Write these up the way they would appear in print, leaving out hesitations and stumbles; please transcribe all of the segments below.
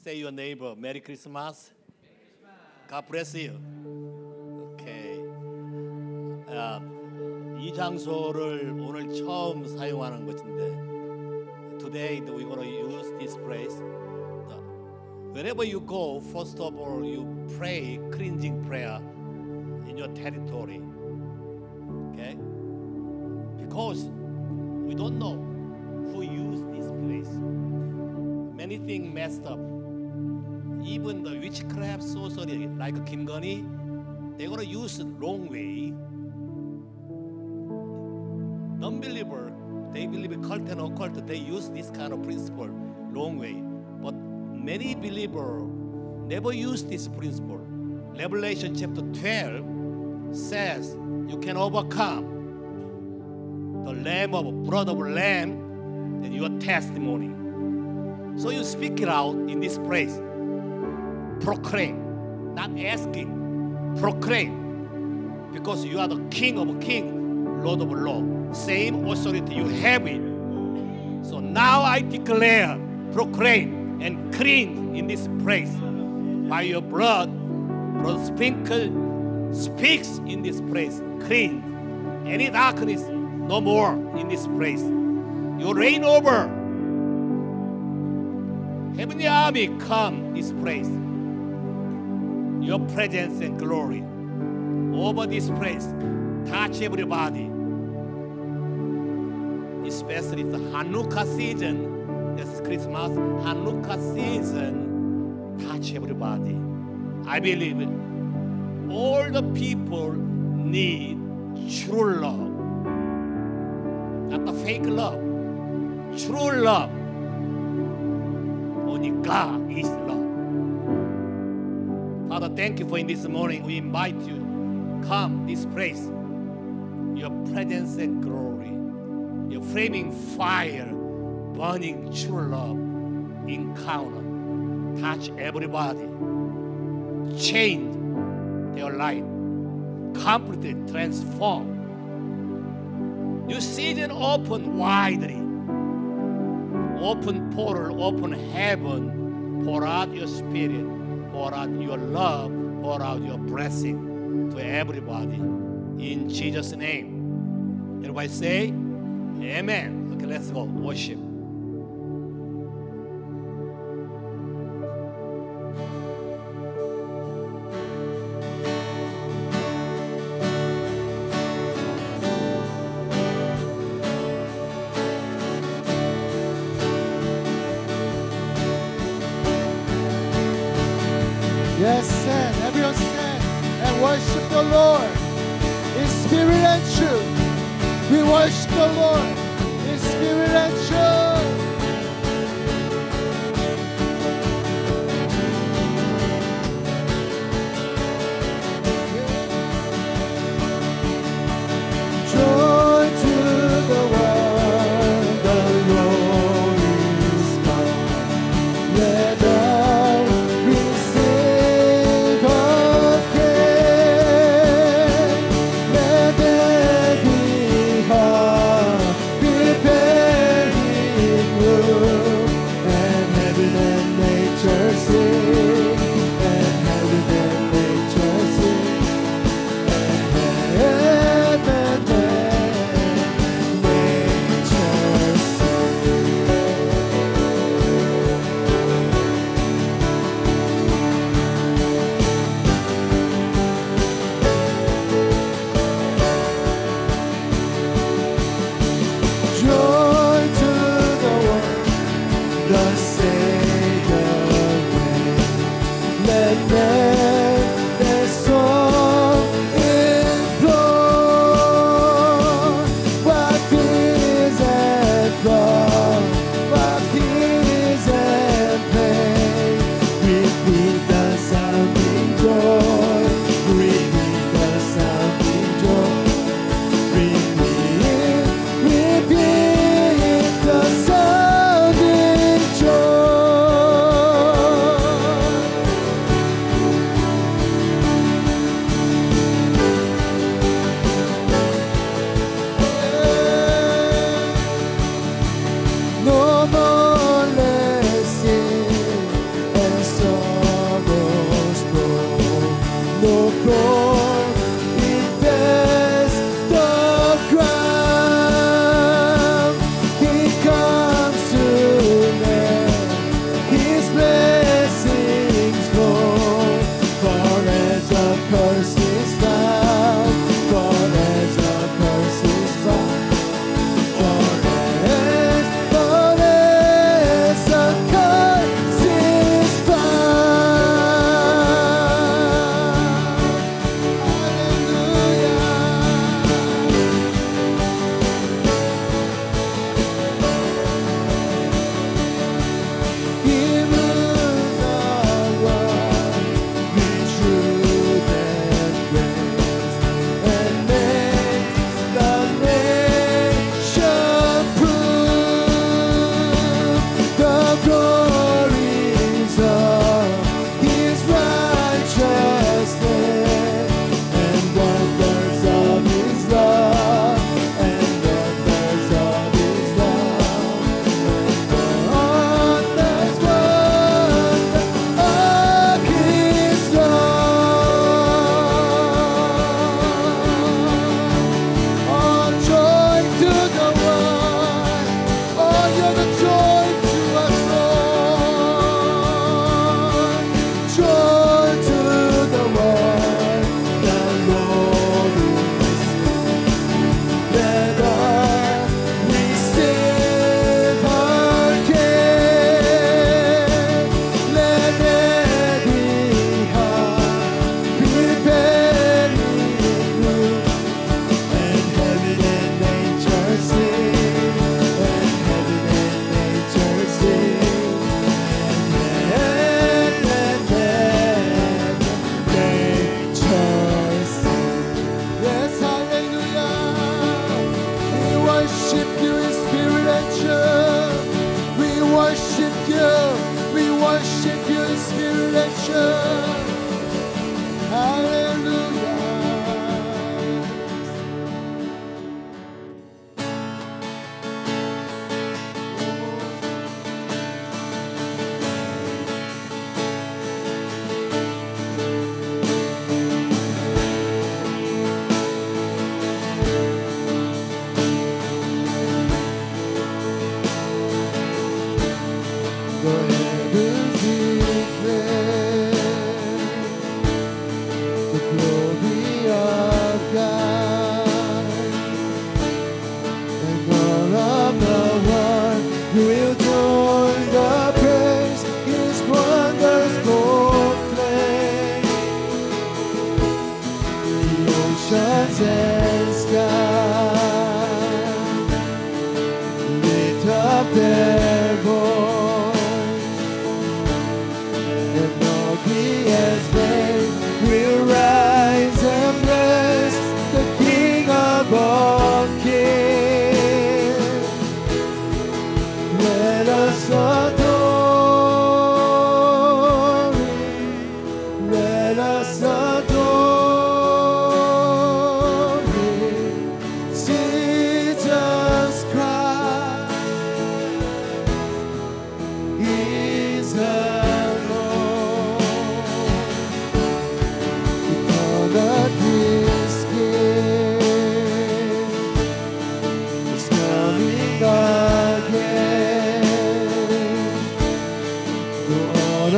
Say your neighbor, Merry Christmas. God bless you. Okay. 이 장소를 오늘 처음 사용하는 것인데, today we're going to use this place. Wherever you go, first of all, you pray cleansing prayer in your territory. Okay? Because we don't know who used this place. Many things messed up. Even the witchcraft sorcery, like Kim Gun-hee, they're going to use it wrong way. Non-believer, they believe in cult and occult, they use this kind of principle wrong way. But many believers never use this principle. Revelation chapter 12 says you can overcome the blood of lamb and your testimony. So you speak it out in this place. Proclaim, not asking. Proclaim, because you are the King of kings, Lord of lords. Same authority you have it. So now I declare, proclaim, and clean in this place. By your blood sprinkled, speaks in this place. Clean. Any darkness, no more in this place. You reign over. Heavenly army, come this place. Your presence and glory over this place. Touch everybody. Especially the Hanukkah season. This is Christmas. Hanukkah season. Touch everybody. I believe all the people need true love. Not the fake love. True love. Only God is love. Father, thank you for in this morning. We invite you. Come this place. Your presence and glory. Your flaming fire. Burning true love. Encounter. Touch everybody. Change their life. Completely transform. New season open widely. Open portal, open heaven. Pour out your spirit. Pour out your love. Pour out your blessing to everybody. In Jesus' name. Everybody say, Amen. Okay, let's go. Worship. Yes, stand. Everyone stand and worship the Lord in spirit and truth. We worship the Lord in spirit and truth. Joy to the world, the Lord is come. Let us receive our praise. Let every heart prepare His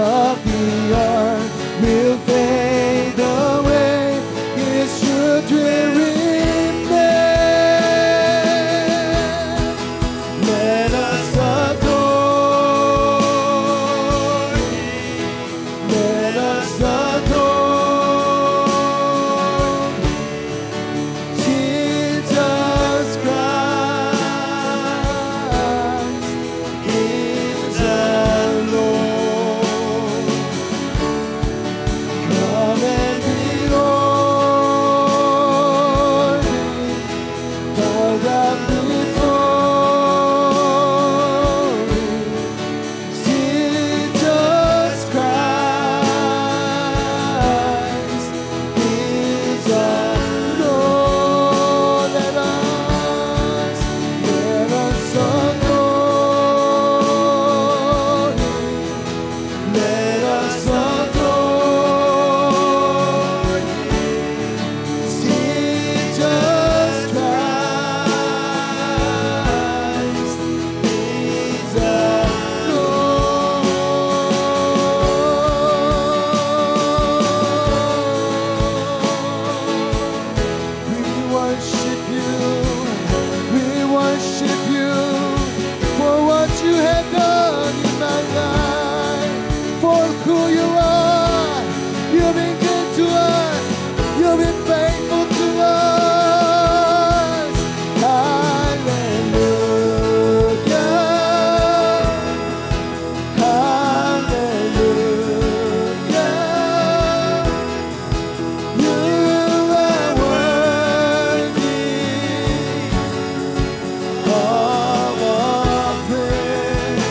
of the earth will fade away, His truth will remain. Let us adore Him. Let us adore Jesus Christ is our Lord. Come and behold Him, bow down before Him. Jesus Christ is our Lord. Let us adore Him. Let us adore Him. Jesus Christ is our Lord. We worship you. We worship you for what you have done in my life, for who you are. You've been good to us. You've been faithful to us. Hallelujah. Hallelujah. You are worthy of our praise.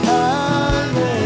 Hallelujah.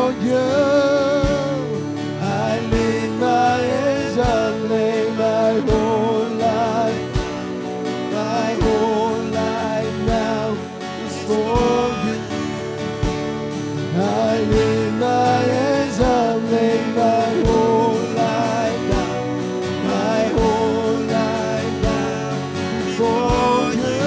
for you. I lift my hands and lay my whole life now is for you. I lift my hands and lay my whole life down, my whole life down for you.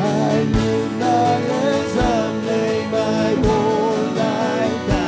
I lift my hands and lay my whole life down.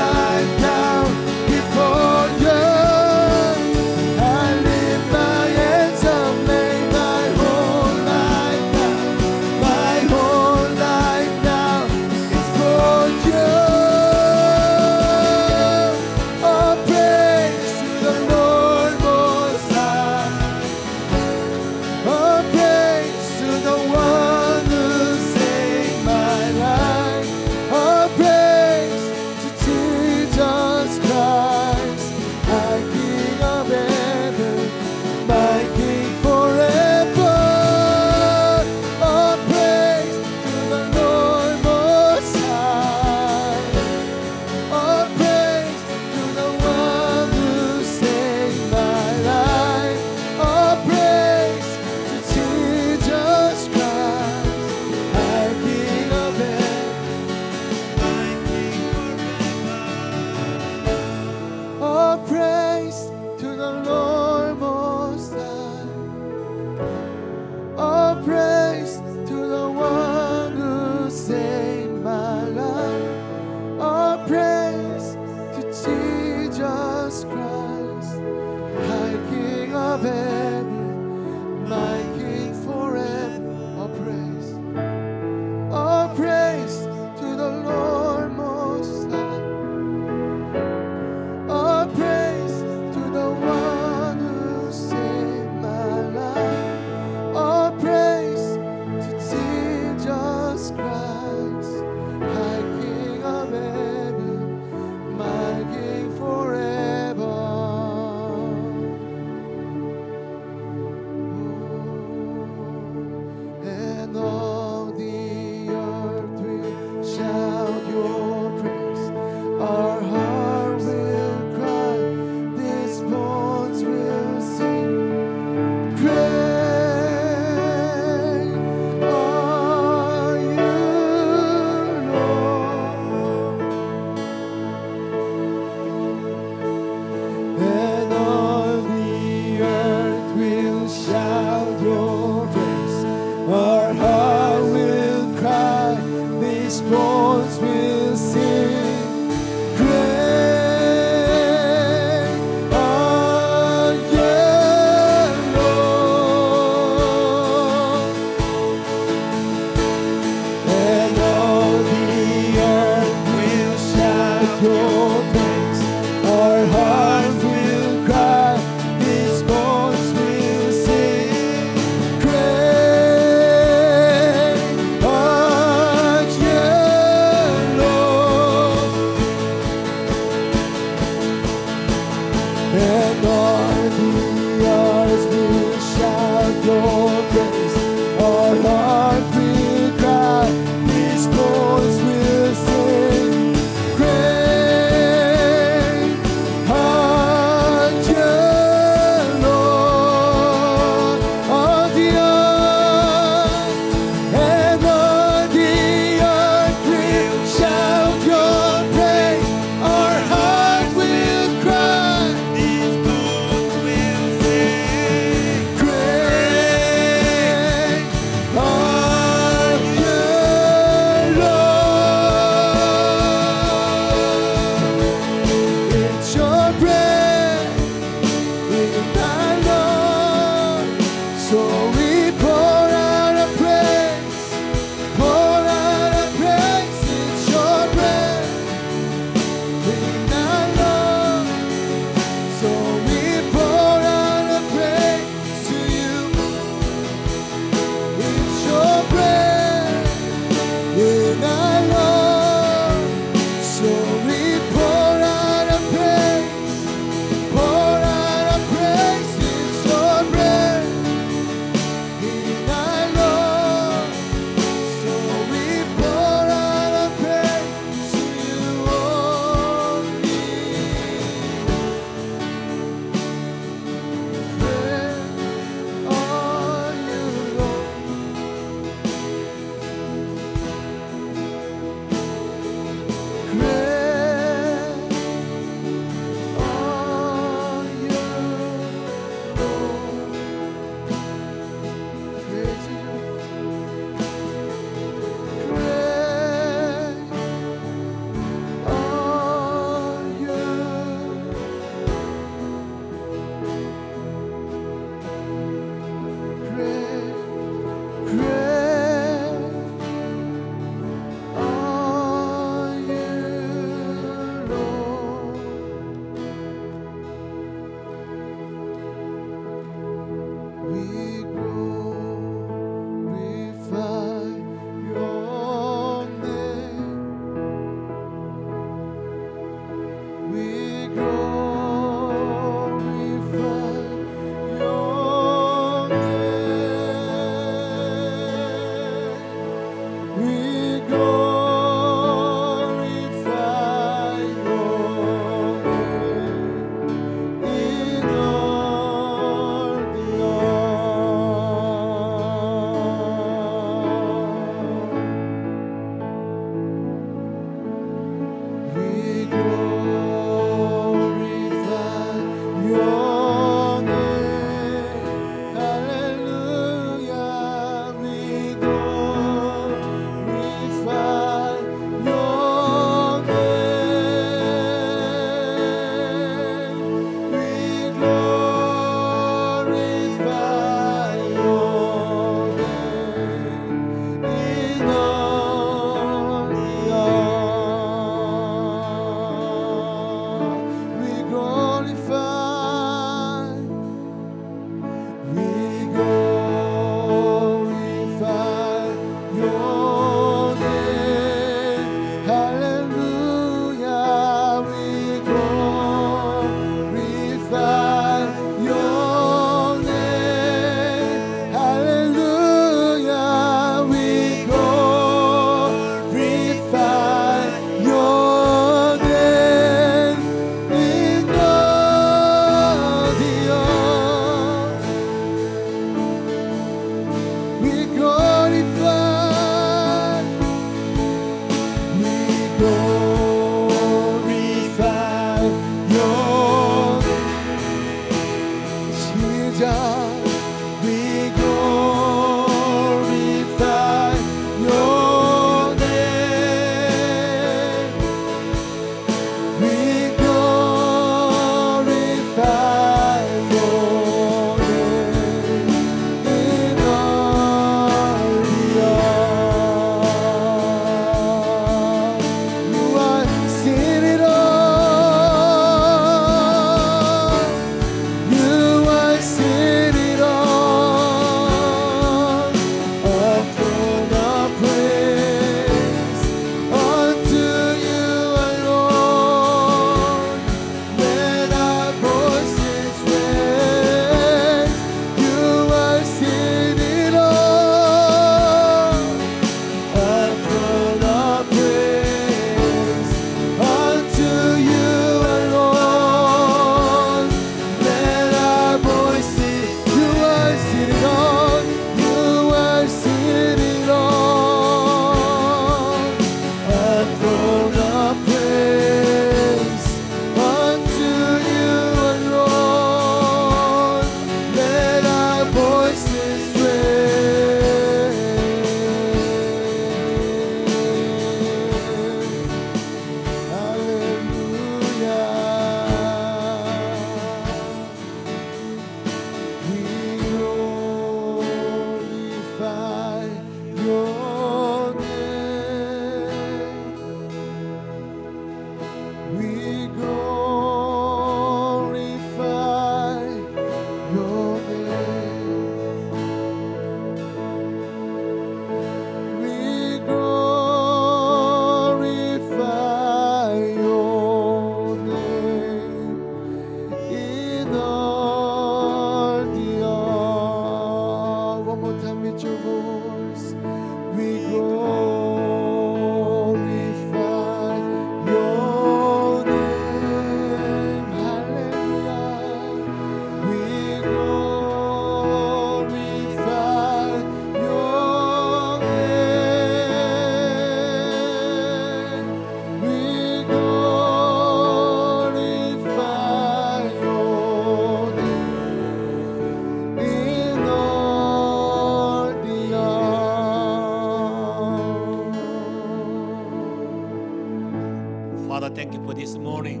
thank you for this morning.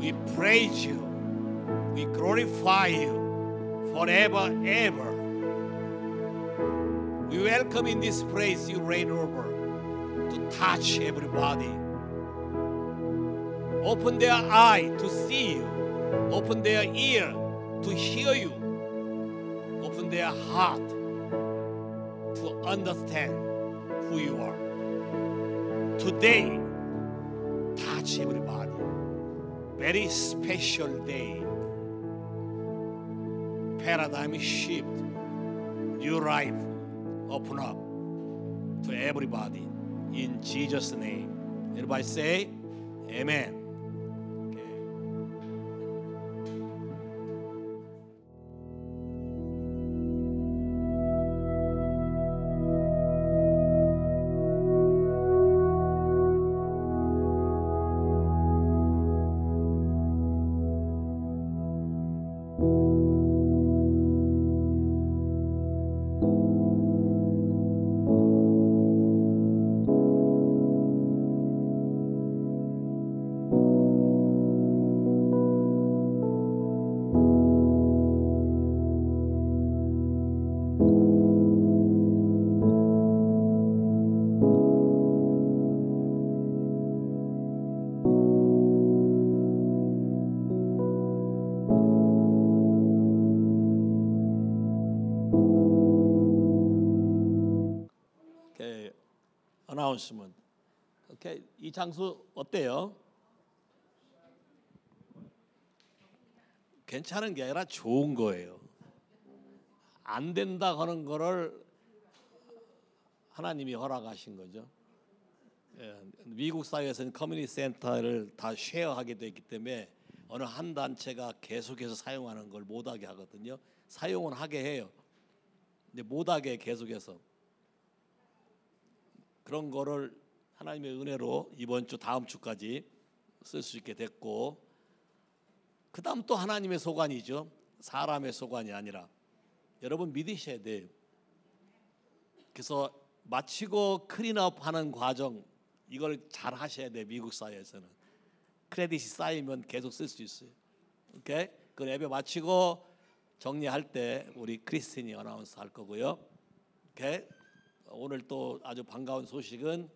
We praise you. We glorify you forever, ever. We welcome in this place you reign over to touch everybody. Open their eye to see you. Open their ear to hear you. Open their heart to understand who you are. Today, touch everybody. Very special day. Paradigm shift. New life open up to everybody. In Jesus' name. Everybody say, Amen. announcement. 오케이. 이 장소 어때요? 괜찮은 게 아니라 좋은 거예요. 안 된다 하는 거를 하나님이 허락하신 거죠. 미국 사회에서는 커뮤니티 센터를 다 쉐어하게 돼 있기 때문에 어느 한 단체가 계속해서 사용하는 걸 못하게 하거든요. 사용은 하게 해요. 근데 못하게 계속해서 그런 거를 하나님의 은혜로 이번 주 다음 주까지 쓸 수 있게 됐고, 그 다음 또 하나님의 소관이죠. 사람의 소관이 아니라. 여러분 믿으셔야 돼요. 그래서 마치고 클린업 하는 과정, 이걸 잘 하셔야 돼요. 미국 사회에서는 크레딧이 쌓이면 계속 쓸 수 있어요. 오케이? 그 예배 마치고 정리할 때 우리 크리스틴이 어나운스 할 거고요. 오케이? 오늘 또 아주 반가운 소식은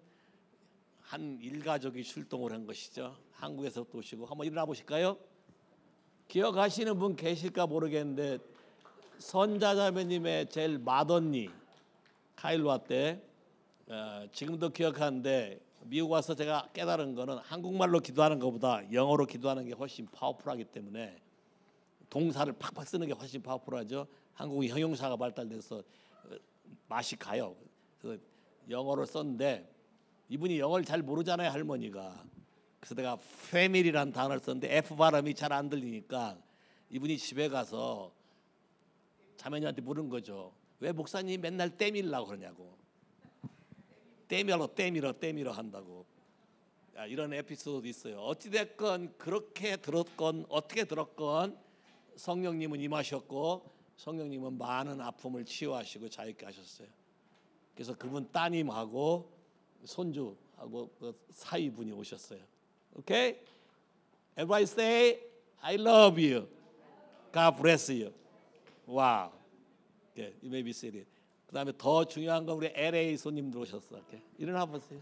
한 일가족이 출동을 한 것이죠. 한국에서 또 오시고. 한번 일어나 보실까요? 기억하시는 분 계실까 모르겠는데 선자자매님의 제일 맏언니 카일로아 때 지금도 기억하는데, 미국 와서 제가 깨달은 거는 한국말로 기도하는 것보다 영어로 기도하는 게 훨씬 파워풀하기 때문에 동사를 팍팍 쓰는 게 훨씬 파워풀하죠. 한국은 형용사가 발달돼서 맛이 가요. 그래서 영어를 썼는데 이분이 영어를 잘 모르잖아요, 할머니가. 그래서 내가 패밀리라는 단어를 썼는데 F 발음이 잘 안 들리니까 이분이 집에 가서 자매님한테 물은 거죠. 왜 목사님 맨날 때밀라고 그러냐고. 때밀어 한다고. 이런 에피소드도 있어요. 어찌됐건 그렇게 들었건 어떻게 들었건 성령님은 임하셨고 성령님은 많은 아픔을 치유하시고 자유케 하셨어요. 그래서 그분 따님하고 손주하고 그 사위분이 오셨어요. 오케이? Everybody say I love you. God bless you. 와우. Okay, you may be seated. 그 다음에 더 중요한 건 우리 LA 손님들 오셨어. Okay. 일어나 보세요.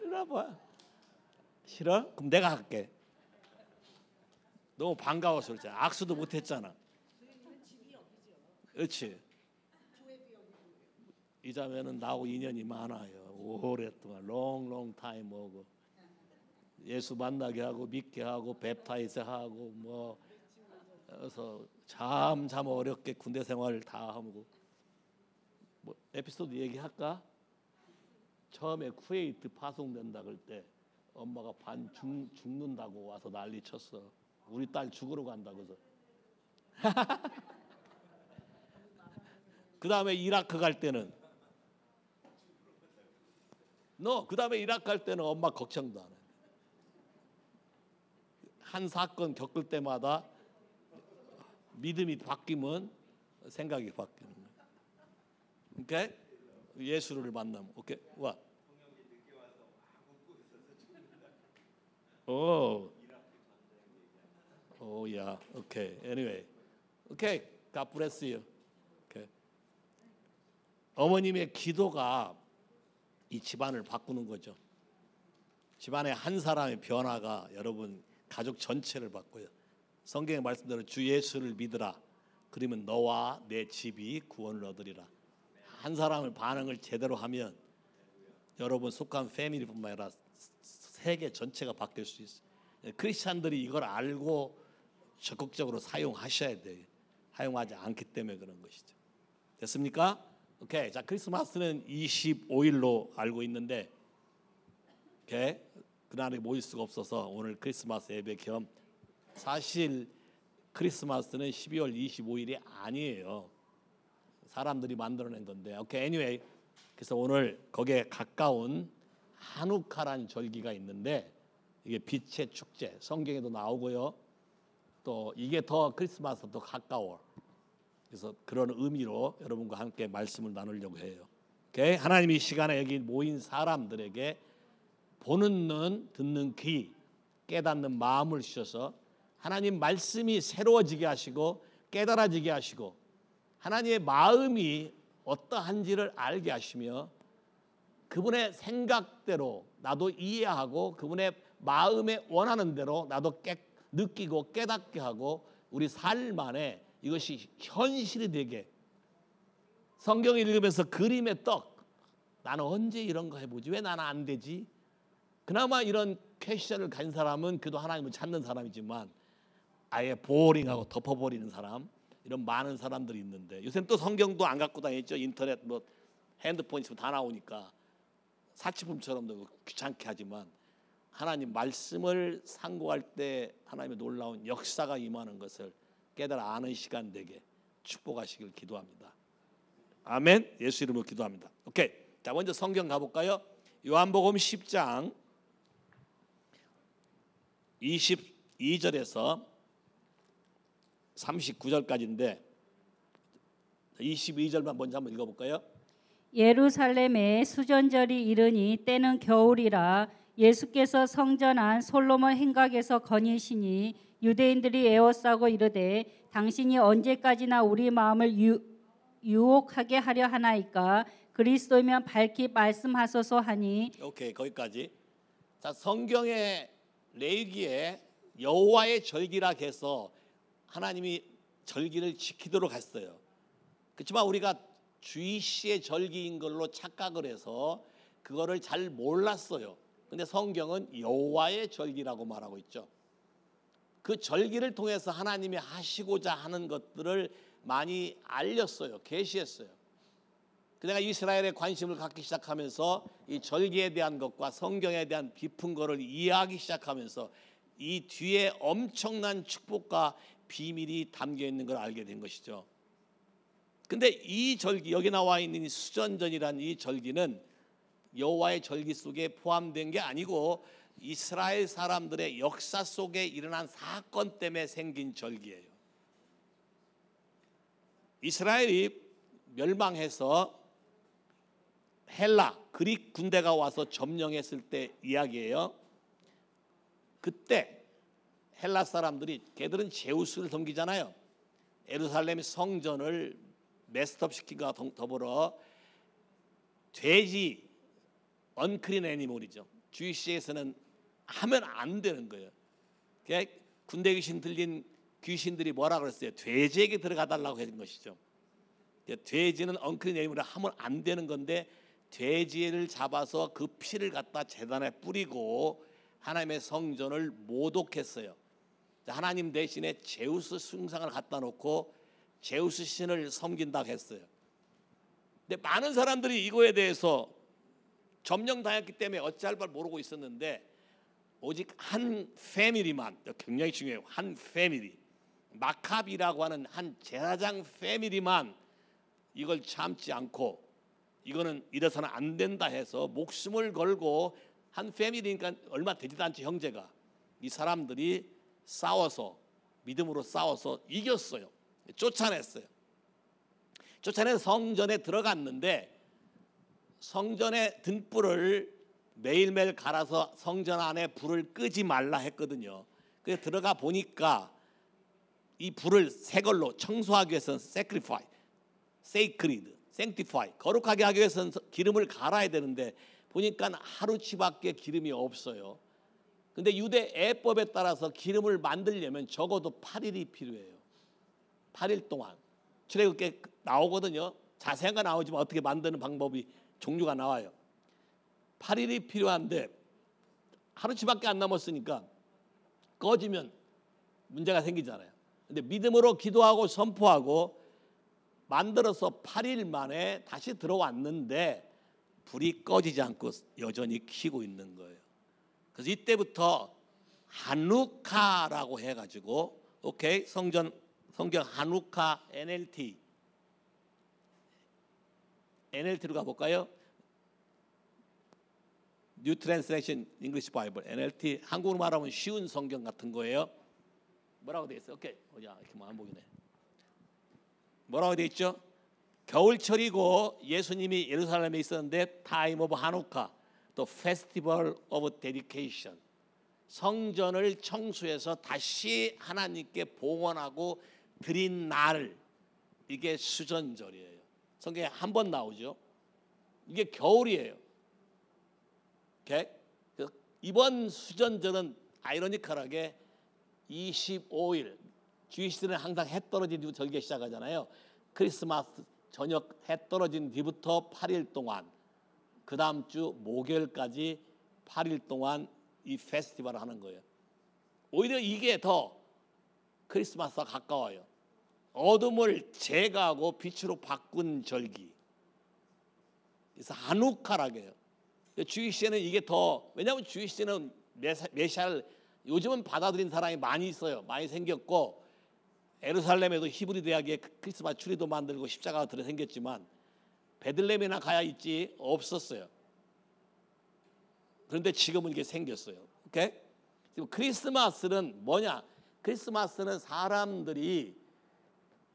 일어나 봐. 싫어? 그럼 내가 할게. 너무 반가워서 그렇잖아. 악수도 못했잖아. 그렇지. 이 자매는 나하고 인연이 많아요. 오랫동안 long time 오고 예수 만나게 하고 믿게 하고 뵙타이즈 하고 뭐 그래서 참 어렵게 군대 생활을 다 하고. 뭐 에피소드 얘기할까? 처음에 쿠웨이트 파송된다 그럴 때 엄마가 죽는다고 와서 난리 쳤어. 우리 딸 죽으러 간다 그래서. 그 다음에 이라크 갈 때는 그 다음에 이라크 갈 때는 엄마 걱정도 안 해. 한 사건 겪을 때마다 믿음이 바뀌면 생각이 바뀌는 거예요. 오케이? 예수를 만나면 오케이? 와. Okay. Anyway. Okay. God bless you. Okay. 어머님의 기도가 이 집안을 바꾸는 거죠. 집안의 한 사람의 변화가 여러분 가족 전체를 바꿔요. 성경의 말씀대로 주 예수를 믿으라. 그러면 너와 내 집이 구원을 얻으리라. 한 사람을 반응을 제대로 하면 여러분 속한 패밀리뿐만 아니라 세계 전체가 바뀔 수 있어요. 크리스찬들이 이걸 알고 적극적으로 사용하셔야 돼요. 사용하지 않기 때문에 그런 것이죠. 됐습니까? 오케이. 자, 크리스마스는 25일로 알고 있는데, 오케이. 그날에 모일 수가 없어서 오늘 크리스마스 예배 겸 사실 크리스마스는 12월 25일이 아니에요. 사람들이 만들어낸 건데. 오케이. anyway. 그래서 오늘 거기에 가까운 하누카란 절기가 있는데 이게 빛의 축제. 성경에도 나오고요. 또 이게 더 크리스마스 더 가까워. 그래서 그런 의미로 여러분과 함께 말씀을 나누려고 해요. 오케이? 하나님이 이 시간에 여기 모인 사람들에게 보는 눈, 듣는 귀, 깨닫는 마음을 주셔서 하나님 말씀이 새로워지게 하시고 깨달아지게 하시고 하나님의 마음이 어떠한지를 알게 하시며 그분의 생각대로 나도 이해하고 그분의 마음에 원하는 대로 나도 느끼고 깨닫게 하고 우리 삶 안에 이것이 현실이 되게 성경을 읽으면서 그림의 떡 나는 언제 이런 거 해보지 왜 나는 안 되지 그나마 이런 퀘션을 가진 사람은 그래도 하나님을 찾는 사람이지만 아예 보링하고 덮어버리는 사람 이런 많은 사람들이 있는데 요새는 또 성경도 안 갖고 다니죠. 인터넷 뭐 핸드폰 있으면 다 나오니까 사치품처럼 귀찮게 하지만 하나님 말씀을 상고할 때 하나님의 놀라운 역사가 임하는 것을 깨달아 아는 시간 되게 축복하시길 기도합니다. 아멘. 예수 이름으로 기도합니다. 오케이. 자, 먼저 성경 가볼까요? 요한복음 10장 22절에서 39절까지인데 22절만 먼저 한번 읽어볼까요? 예루살렘에 수전절이 이르니 때는 겨울이라 예수께서 성전 안 솔로몬 행각에서 거니시니 유대인들이 에워싸고 이르되 당신이 언제까지나 우리 마음을 유혹하게 하려 하나이까 그리스도이면 밝히 말씀하소서 하니 오케이 거기까지. 자 성경의 레위기에 여호와의 절기라 해서 하나님이 절기를 지키도록 했어요. 그렇지만 우리가 주이시의 절기인 걸로 착각을 해서 그거를 잘 몰랐어요. 근데 성경은 여호와의 절기라고 말하고 있죠. 그 절기를 통해서 하나님이 하시고자 하는 것들을 많이 알렸어요. 계시했어요. 내가 이스라엘에 관심을 갖기 시작하면서 이 절기에 대한 것과 성경에 대한 깊은 거를 이해하기 시작하면서 이 뒤에 엄청난 축복과 비밀이 담겨 있는 걸 알게 된 것이죠. 근데 이 절기 여기 나와 있는 이 수전전이라는 이 절기는 여호와의 절기 속에 포함된 게 아니고 이스라엘 사람들의 역사 속에 일어난 사건 때문에 생긴 절기예요. 이스라엘이 멸망해서 헬라 그릭 군대가 와서 점령했을 때 이야기예요. 그때 헬라 사람들이 걔들은 제우스를 섬기잖아요. 예루살렘 성전을 메스톱 시킨과 더불어 돼지 언크린 애니멀이죠. 주이시에서는 하면 안 되는 거예요. 군대 귀신 들린 귀신들이 뭐라 그랬어요? 돼지에게 들어가 달라고 했던 것이죠. 돼지는 언크린 애니멀을 하면 안 되는 건데 돼지를 잡아서 그 피를 갖다 제단에 뿌리고 하나님의 성전을 모독했어요. 하나님 대신에 제우스 숭상을 갖다 놓고 제우스 신을 섬긴다고 했어요. 근데 많은 사람들이 이거에 대해서 점령당했기 때문에 어찌할 바를 모르고 있었는데 오직 한 패밀리만 굉장히 중요해요. 한 패밀리 마캅이라고 하는 한 제사장 패밀리만 이걸 참지 않고 이거는 이래서는 안 된다 해서 목숨을 걸고 한 패밀리니까 얼마 되지도 않죠. 형제가 이 사람들이 싸워서 믿음으로 싸워서 이겼어요. 쫓아냈어요. 쫓아내서 성전에 들어갔는데 성전의 등불을 매일매일 갈아서 성전 안에 불을 끄지 말라 했거든요. 그래서 들어가 보니까 이 불을 새 걸로 청소하기 위해서는 sacrifice, sacred, sanctify, 거룩하게 하기 위해서는 기름을 갈아야 되는데 보니까 하루치밖에 기름이 없어요. 근데 유대 예법에 따라서 기름을 만들려면 적어도 8일이 필요해요. 8일 동안. 출애굽기에 나오거든요. 자세한 거 나오지만 어떻게 만드는 방법이 종류가 나와요. 8일이 필요한데 하루치밖에 안 남았으니까 꺼지면 문제가 생기잖아요. 근데 믿음으로 기도하고 선포하고 만들어서 8일 만에 다시 들어왔는데 불이 꺼지지 않고 여전히 켜고 있는 거예요. 그래서 이때부터 하누카라고 해가지고 오케이 성경 하누카 NLT로 가볼까요? New Translation English Bible NLT 한국으로 말하면 쉬운 성경 같은 거예요. 뭐라고 돼 있어요? 오케이 야 이렇게 안 보이네. 뭐라고 돼 있죠? 겨울철이고 예수님이 예루살렘에 있었는데 Time of Hanukkah, the Festival of Dedication. 성전을 청소해서 다시 하나님께 봉헌하고 드린 날, 이게 수전절이에요. 성경에 한 번 나오죠. 이게 겨울이에요. 오케이? 이번 수전절은 아이러니컬하게 25일, 주이시들은 항상 해 떨어진 뒤부터 절기 시작하잖아요. 크리스마스 저녁 해 떨어진 뒤부터 8일 동안 그 다음 주 목요일까지 8일 동안 이 페스티벌을 하는 거예요. 오히려 이게 더 크리스마스와 가까워요. 어둠을 제거하고 빛으로 바꾼 절기. 그래서 하누카라고 해요. 주이시에는 이게 더, 왜냐하면 주이시는 메시아를 요즘은 받아들인 사람이 많이 있어요. 많이 생겼고 예루살렘에도 히브리 대학에 크리스마스 추리도 만들고 십자가가 들어 생겼지만 베들레헴이나 가야 있지 없었어요. 그런데 지금은 이게 생겼어요. 오케이? 지금 크리스마스는 뭐냐? 크리스마스는 사람들이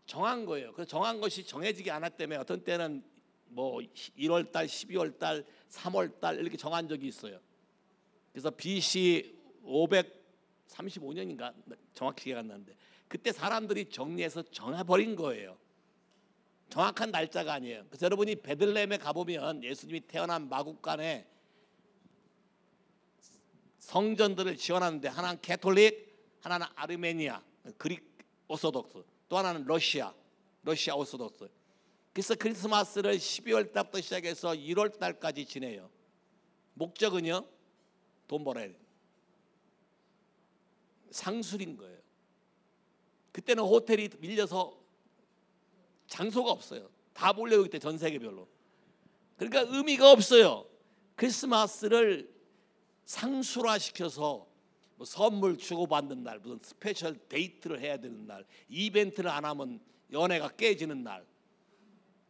정한 거예요. 그 정한 것이 정해지지 않았기 때문에 어떤 때는 뭐 1월 달, 12월 달, 3월 달 이렇게 정한 적이 있어요. 그래서 BC 535년인가 정확히 기억 안 나는데 그때 사람들이 정리해서 정해버린 거예요. 정확한 날짜가 아니에요. 그래서 여러분이 베들레헴에 가보면 예수님이 태어난 마국간에 성전들을 지어놨는데 하나는 캐톨릭, 하나는 아르메니아, 그릭 오소독스, 또 하나는 러시아 오소독스. 그래서 크리스마스를 12월 달부터 시작해서 1월 달까지 지내요. 목적은요, 돈 벌어야 돼요. 상술인 거예요. 그때는 호텔이 밀려서 장소가 없어요. 다 몰려오기 때문에 전 세계별로. 그러니까 의미가 없어요. 크리스마스를 상술화시켜서 뭐 선물 주고받는 날, 무슨 스페셜 데이트를 해야 되는 날, 이벤트를 안 하면 연애가 깨지는 날.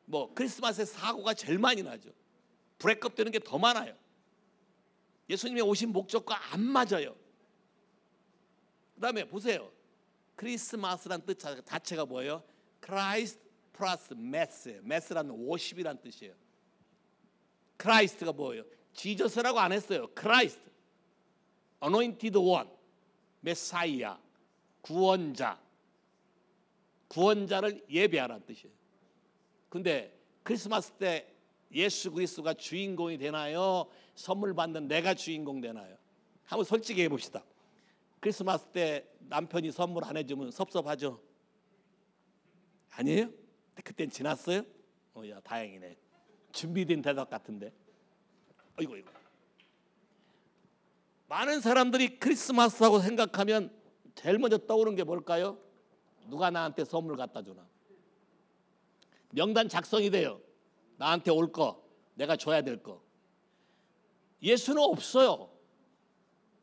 뭐 크리스마스에 사고가 제일 많이 나죠. 브레이크업 되는 게 더 많아요. 예수님이 오신 목적과 안 맞아요. 그 다음에 보세요. 크리스마스란 뜻 자체가 뭐예요? 크라이스트 플러스 메스. 메스라는 50이란 뜻이에요. 크라이스트가 뭐예요? 지저스라고 안 했어요. 크라이스트, anointed one, 메사이아, 구원자를 예배하라는 뜻이에요. 근데 크리스마스 때 예수 그리스도가 주인공이 되나요? 선물 받는 내가 주인공 되나요? 한번 솔직히 해봅시다. 크리스마스 때 남편이 선물 안 해주면 섭섭하죠? 아니에요? 그땐 지났어요? 야 다행이네. 준비된 대답 같은데. 이거 많은 사람들이 크리스마스하고 생각하면 제일 먼저 떠오르는 게 뭘까요? 누가 나한테 선물 갖다 주나? 명단 작성이 돼요. 나한테 올 거, 내가 줘야 될 거. 예수는 없어요.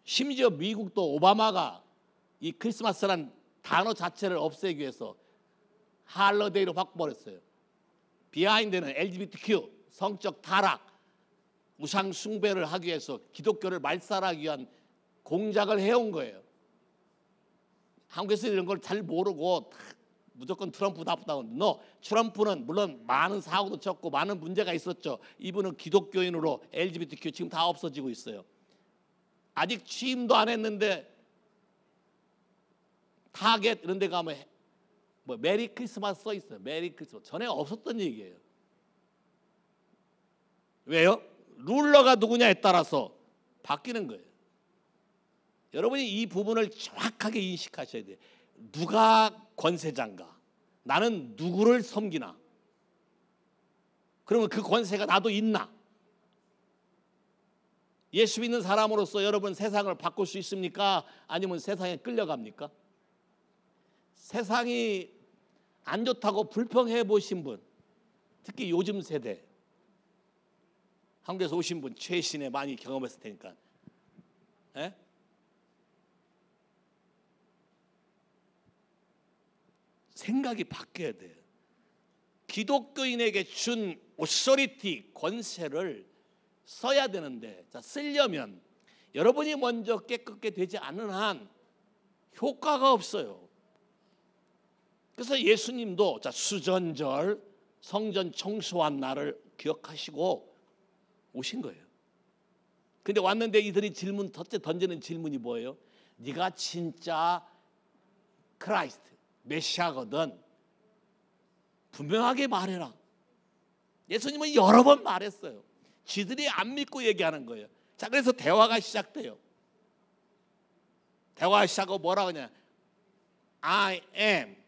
심지어 미국도 오바마가 이 크리스마스란 단어 자체를 없애기 위해서 할러데이로 바꿔버렸어요. 비하인드는 LGBTQ, 성적 타락, 우상 숭배를 하기 위해서 기독교를 말살하기 위한 공작을 해온 거예요. 한국에서 이런 걸 잘 모르고 무조건 트럼프 나쁘다고. 트럼프는 물론 많은 사고도 쳤고 많은 문제가 있었죠. 이분은 기독교인으로 LGBTQ 지금 다 없어지고 있어요. 아직 취임도 안 했는데 타겟 이런 데 가면 뭐 메리 크리스마스 써 있어요. 메리 크리스마스. 전에 없었던 얘기예요. 왜요? 룰러가 누구냐에 따라서 바뀌는 거예요. 여러분이 이 부분을 정확하게 인식하셔야 돼요. 누가 권세자인가? 나는 누구를 섬기나? 그러면 그 권세가 나도 있나? 예수 믿는 사람으로서 여러분 세상을 바꿀 수 있습니까? 아니면 세상에 끌려갑니까? 세상이 안 좋다고 불평해 보신 분, 특히 요즘 세대, 한국에서 오신 분 최신에 많이 경험했을 테니까, 에? 생각이 바뀌어야 돼요. 기독교인에게 준 오소리티, 권세를 써야 되는데, 자, 쓰려면 여러분이 먼저 깨끗게 되지 않는 한 효과가 없어요. 그래서 예수님도 자, 수전절 성전 청소한 날을 기억하시고 오신 거예요. 근데 왔는데 이들이 첫째 던지는 질문이 뭐예요? 네가 진짜 크라이스트, 메시아거든 분명하게 말해라. 예수님은 여러 번 말했어요. 지들이 안 믿고 얘기하는 거예요. 자, 그래서 대화가 시작돼요. 대화 시작하고 뭐라고 하냐? I am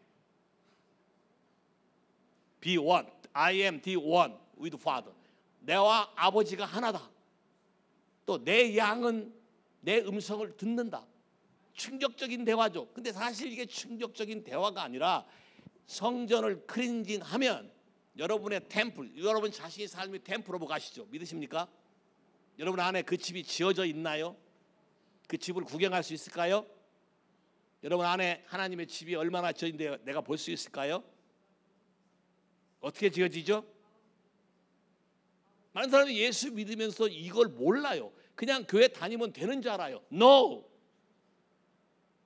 be one. I am the one with Father. 내와 아버지가 하나다. 또 내 양은 내 음성을 듣는다. 충격적인 대화죠. 근데 사실 이게 충격적인 대화가 아니라 성전을 클린징하면 여러분의 템플, 여러분 자신의 삶이 템플로 가시죠. 믿으십니까? 여러분 안에 그 집이 지어져 있나요? 그 집을 구경할 수 있을까요? 여러분 안에 하나님의 집이 얼마나 지어진데 내가 볼 수 있을까요? 어떻게 지어지죠? 많은 사람이 예수 믿으면서 이걸 몰라요. 그냥 교회 다니면 되는 줄 알아요. No!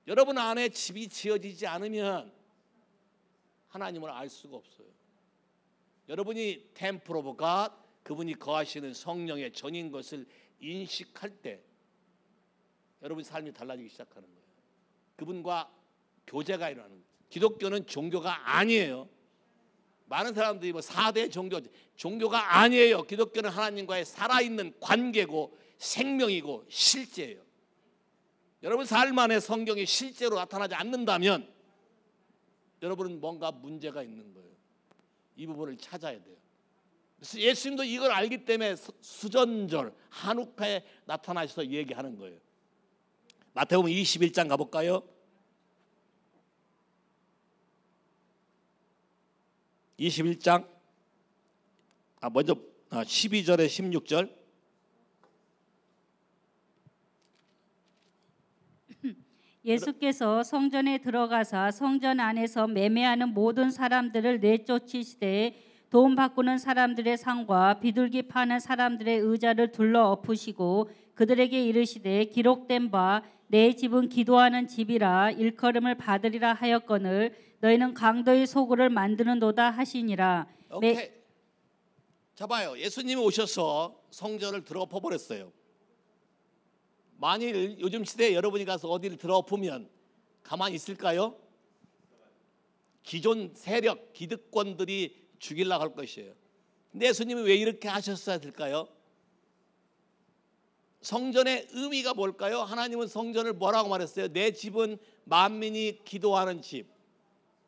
여러분 안에 집이 지어지지 않으면 하나님을 알 수가 없어요. 여러분이 템플 오브 갓, 그분이 거하시는 성령의 전인 것을 인식할 때 여러분 삶이 달라지기 시작하는 거예요. 그분과 교제가 일어나는 거예요. 기독교는 종교가 아니에요. 많은 사람들이 뭐 4대 종교가 아니에요. 기독교는 하나님과의 살아있는 관계고 생명이고 실제예요. 여러분 삶 안에 성경이 실제로 나타나지 않는다면 여러분은 뭔가 문제가 있는 거예요. 이 부분을 찾아야 돼요. 그래서 예수님도 이걸 알기 때문에 수전절 한우카에 나타나셔서 얘기하는 거예요. 마태복음 21장 가볼까요? 21장 먼저 12절에 16절. 예수께서 성전에 들어가사 성전 안에서 매매하는 모든 사람들을 내쫓으시되 돈 바꾸는 사람들의 상과 비둘기 파는 사람들의 의자를 둘러 엎으시고 그들에게 이르시되 기록된 바 내 집은 기도하는 집이라 일컬음을 받으리라 하였거늘 너희는 강도의 소굴을 만드는도다 하시니라. 오케이. 자 봐요. 예수님이 오셔서 성전을 들어엎어 버렸어요. 만일 요즘 시대에 여러분이 가서 어디를 들어엎으면 가만히 있을까요? 기존 세력, 기득권들이 죽이려고 할 것이에요. 근데 예수님이 왜 이렇게 하셨어야 될까요? 성전의 의미가 뭘까요? 하나님은 성전을 뭐라고 말했어요? 내 집은 만민이 기도하는 집.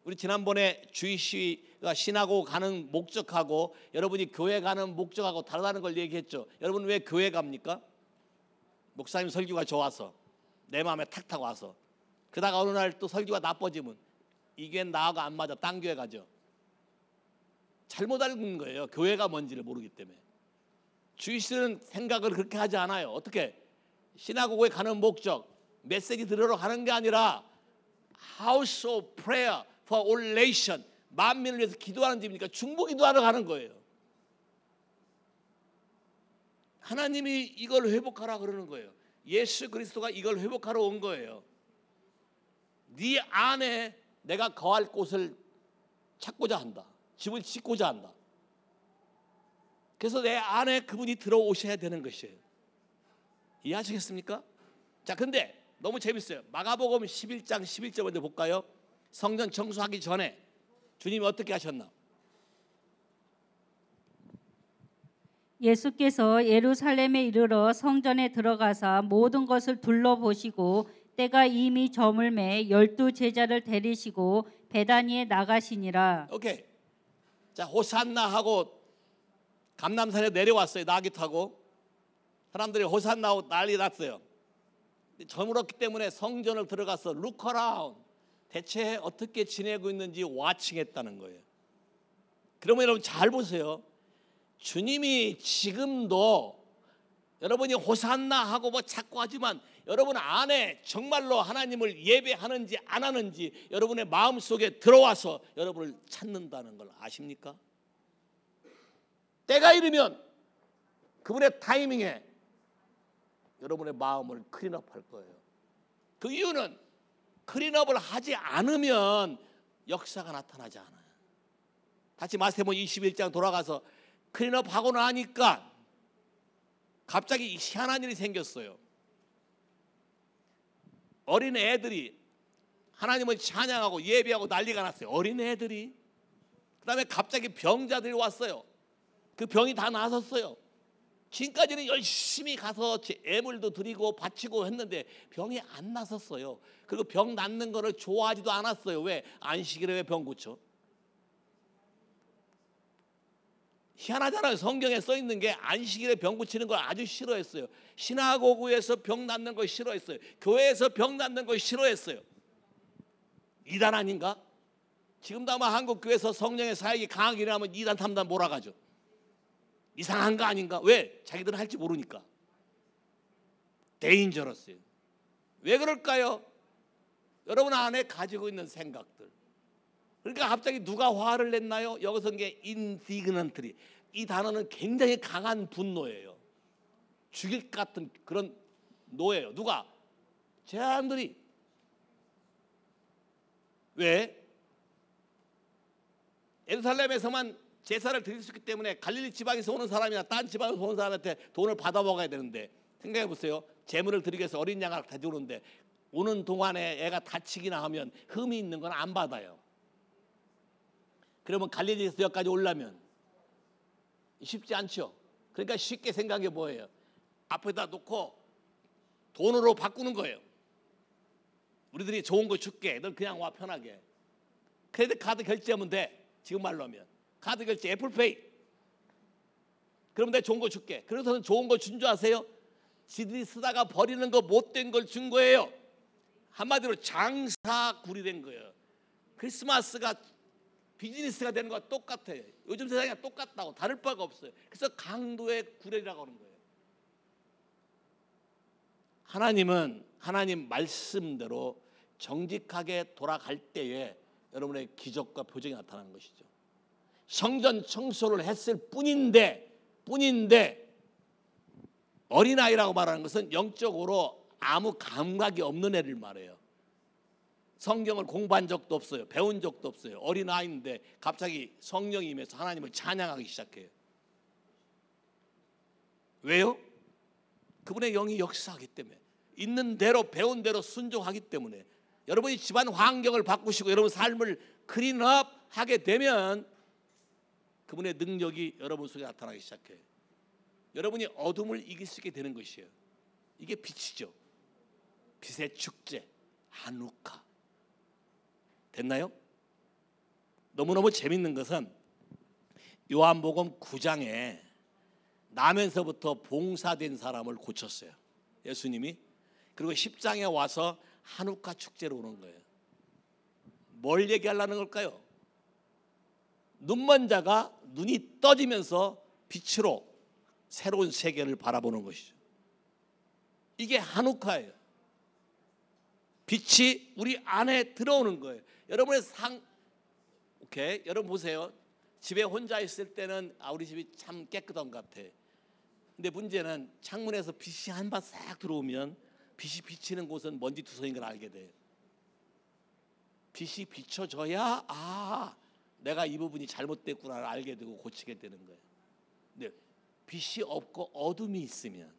우리 지난번에 주이시가 신하고 가는 목적하고 여러분이 교회 가는 목적하고 다르다는 걸 얘기했죠. 여러분 왜 교회 갑니까? 목사님 설교가 좋아서 내 마음에 탁탁 와서 그러다가 어느 날 또 설교가 나빠지면 이 교회는 나하고 안 맞아 딴 교회 가죠. 잘못 알는 거예요. 교회가 뭔지를 모르기 때문에. 주이시는 생각을 그렇게 하지 않아요. 어떻게? 시나고그에 가는 목적, 메시지 들으러 가는 게 아니라 House of Prayer for all nation, 만민을 위해서 기도하는 집이니까 중보 기도하러 가는 거예요. 하나님이 이걸 회복하라 그러는 거예요. 예수 그리스도가 이걸 회복하러 온 거예요. 네 안에 내가 거할 곳을 찾고자 한다. 집을 짓고자 한다. 그래서 내 안에 그분이 들어오셔야 되는 것이에요. 이해하시겠습니까? 자, 근데 너무 재밌어요. 마가복음 11장 11절 먼저 볼까요? 성전 청소하기 전에 주님이 어떻게 하셨나? 예수께서 예루살렘에 이르러 성전에 들어가사 모든 것을 둘러보시고 때가 이미 저물매 12 제자를 데리시고 베다니에 나가시니라. 오케이. 자, 호산나 하고 감람산에 내려왔어요. 나귀 타고. 사람들이 호산나 하고 난리 났어요. 저물었기 때문에 성전을 들어가서 look around. 대체 어떻게 지내고 있는지 와칭했다는 거예요. 그러면 여러분 잘 보세요. 주님이 지금도 여러분이 호산나 하고 뭐 자꾸 하지만 여러분 안에 정말로 하나님을 예배하는지 안 하는지 여러분의 마음속에 들어와서 여러분을 찾는다는 걸 아십니까? 때가 이르면 그분의 타이밍에 여러분의 마음을 클린업 할 거예요. 그 이유는 클린업을 하지 않으면 역사가 나타나지 않아요. 다시 마태복음 21장 돌아가서 클린업 하고 나니까 갑자기 희한한 일이 생겼어요. 어린 애들이 하나님을 찬양하고 예배하고 난리가 났어요. 어린 애들이. 그 다음에 갑자기 병자들이 왔어요. 그 병이 다 나섰어요. 지금까지는 열심히 가서 예물도 드리고 바치고 했는데 병이 안 나섰어요. 그리고 병 낫는 거를 좋아하지도 않았어요. 왜? 안식일에 왜 병 고쳐? 희한하잖아요. 성경에 써 있는 게 안식일에 병 고치는 걸 아주 싫어했어요. 시나고그에서 병 낫는 걸 싫어했어요. 교회에서 병 낫는 걸 싫어했어요. 이단 아닌가? 지금도 아마 한국 교회에서 성령의 사역이 강하게 일어나면 이단 탐단 몰아가죠. 이상한 거 아닌가? 왜? 자기들은 할지 모르니까. 데인저러스요. 왜 그럴까요? 여러분 안에 가지고 있는 생각들. 그러니까 갑자기 누가 화를 냈나요? 여기서 이게 indignantly. 이 단어는 굉장히 강한 분노예요. 죽일 것 같은 그런 노예요. 누가? 제자들이. 왜? 예루살렘에서만 제사를 드릴 수 있기 때문에 갈릴리 지방에서 오는 사람이나 딴 지방에서 오는 사람한테 돈을 받아 먹어야 되는데 생각해 보세요. 제물을 드리기 위해서 어린 양을 가져오는데 오는 동안에 애가 다치기나 하면 흠이 있는 건 안 받아요. 그러면 갈릴리에서 여기까지 오려면 쉽지 않죠. 그러니까 쉽게 생각해 뭐예요? 앞에다 놓고 돈으로 바꾸는 거예요. 우리들이 좋은 거 줄게. 넌 그냥 와 편하게. 크레딧 카드 결제하면 돼. 지금 말로 하면. 카드 결제 애플페이. 그럼 내가 좋은 거 줄게. 그래서는 좋은 거 준 줄 아세요? 지들이 쓰다가 버리는 거 못된 걸 준 거예요. 한마디로 장사굴이 된 거예요. 크리스마스가 비즈니스가 되는 거와 똑같아요. 요즘 세상이 똑같다고 다를 바가 없어요. 그래서 강도의 구렬이라고 하는 거예요. 하나님은 하나님 말씀대로 정직하게 돌아갈 때에 여러분의 기적과 표정이 나타나는 것이죠. 성전 청소를 했을 뿐인데 어린아이라고 말하는 것은 영적으로 아무 감각이 없는 애를 말해요. 성경을 공부한 적도 없어요. 배운 적도 없어요. 어린아이인데 갑자기 성령이 임해서 하나님을 찬양하기 시작해요. 왜요? 그분의 영이 역사하기 때문에. 있는 대로 배운 대로 순종하기 때문에. 여러분이 집안 환경을 바꾸시고 여러분 삶을 클린업 하게 되면 그분의 능력이 여러분 속에 나타나기 시작해요. 여러분이 어둠을 이길 수 있게 되는 것이에요. 이게 빛이죠. 빛의 축제 하누카. 됐나요? 너무너무 재밌는 것은 요한복음 9장에 나면서부터 봉사된 사람을 고쳤어요. 예수님이. 그리고 10장에 와서 하누카 축제로 오는 거예요. 뭘 얘기하려는 걸까요? 눈먼 자가 눈이 떠지면서 빛으로 새로운 세계를 바라보는 것이죠. 이게 하누카예요. 빛이 우리 안에 들어오는 거예요. 여러분의 오케이, 여러분 보세요. 집에 혼자 있을 때는 우리 집이 참 깨끗한 것 같아. 근데 문제는 창문에서 빛이 한 번 싹 들어오면 빛이 비치는 곳은 먼지 투성인 걸 알게 돼요. 빛이 비춰져야 내가 이 부분이 잘못됐구나를 알게 되고 고치게 되는 거예요. 근데 빛이 없고 어둠이 있으면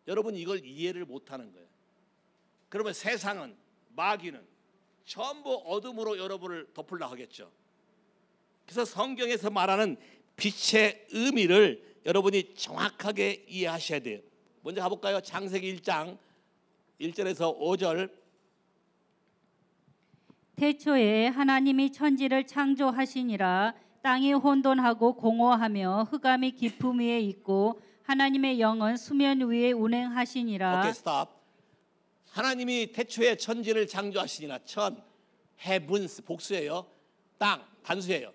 여러분 이걸 이해를 못하는 거예요. 그러면 세상은 마귀는 전부 어둠으로 여러분을 덮으려 하겠죠. 그래서 성경에서 말하는 빛의 의미를 여러분이 정확하게 이해하셔야 돼요. 먼저 가볼까요? 창세기 1장 1절에서 5절. 태초에 하나님이 천지를 창조하시니라. 땅이 혼돈하고 공허하며 흑암이 깊음 위에 있고 하나님의 영은 수면 위에 운행하시니라. 오케이, 스탑. 하나님이 태초에 천지를 창조하시니라. 천, heavens 복수예요. 땅 단수예요.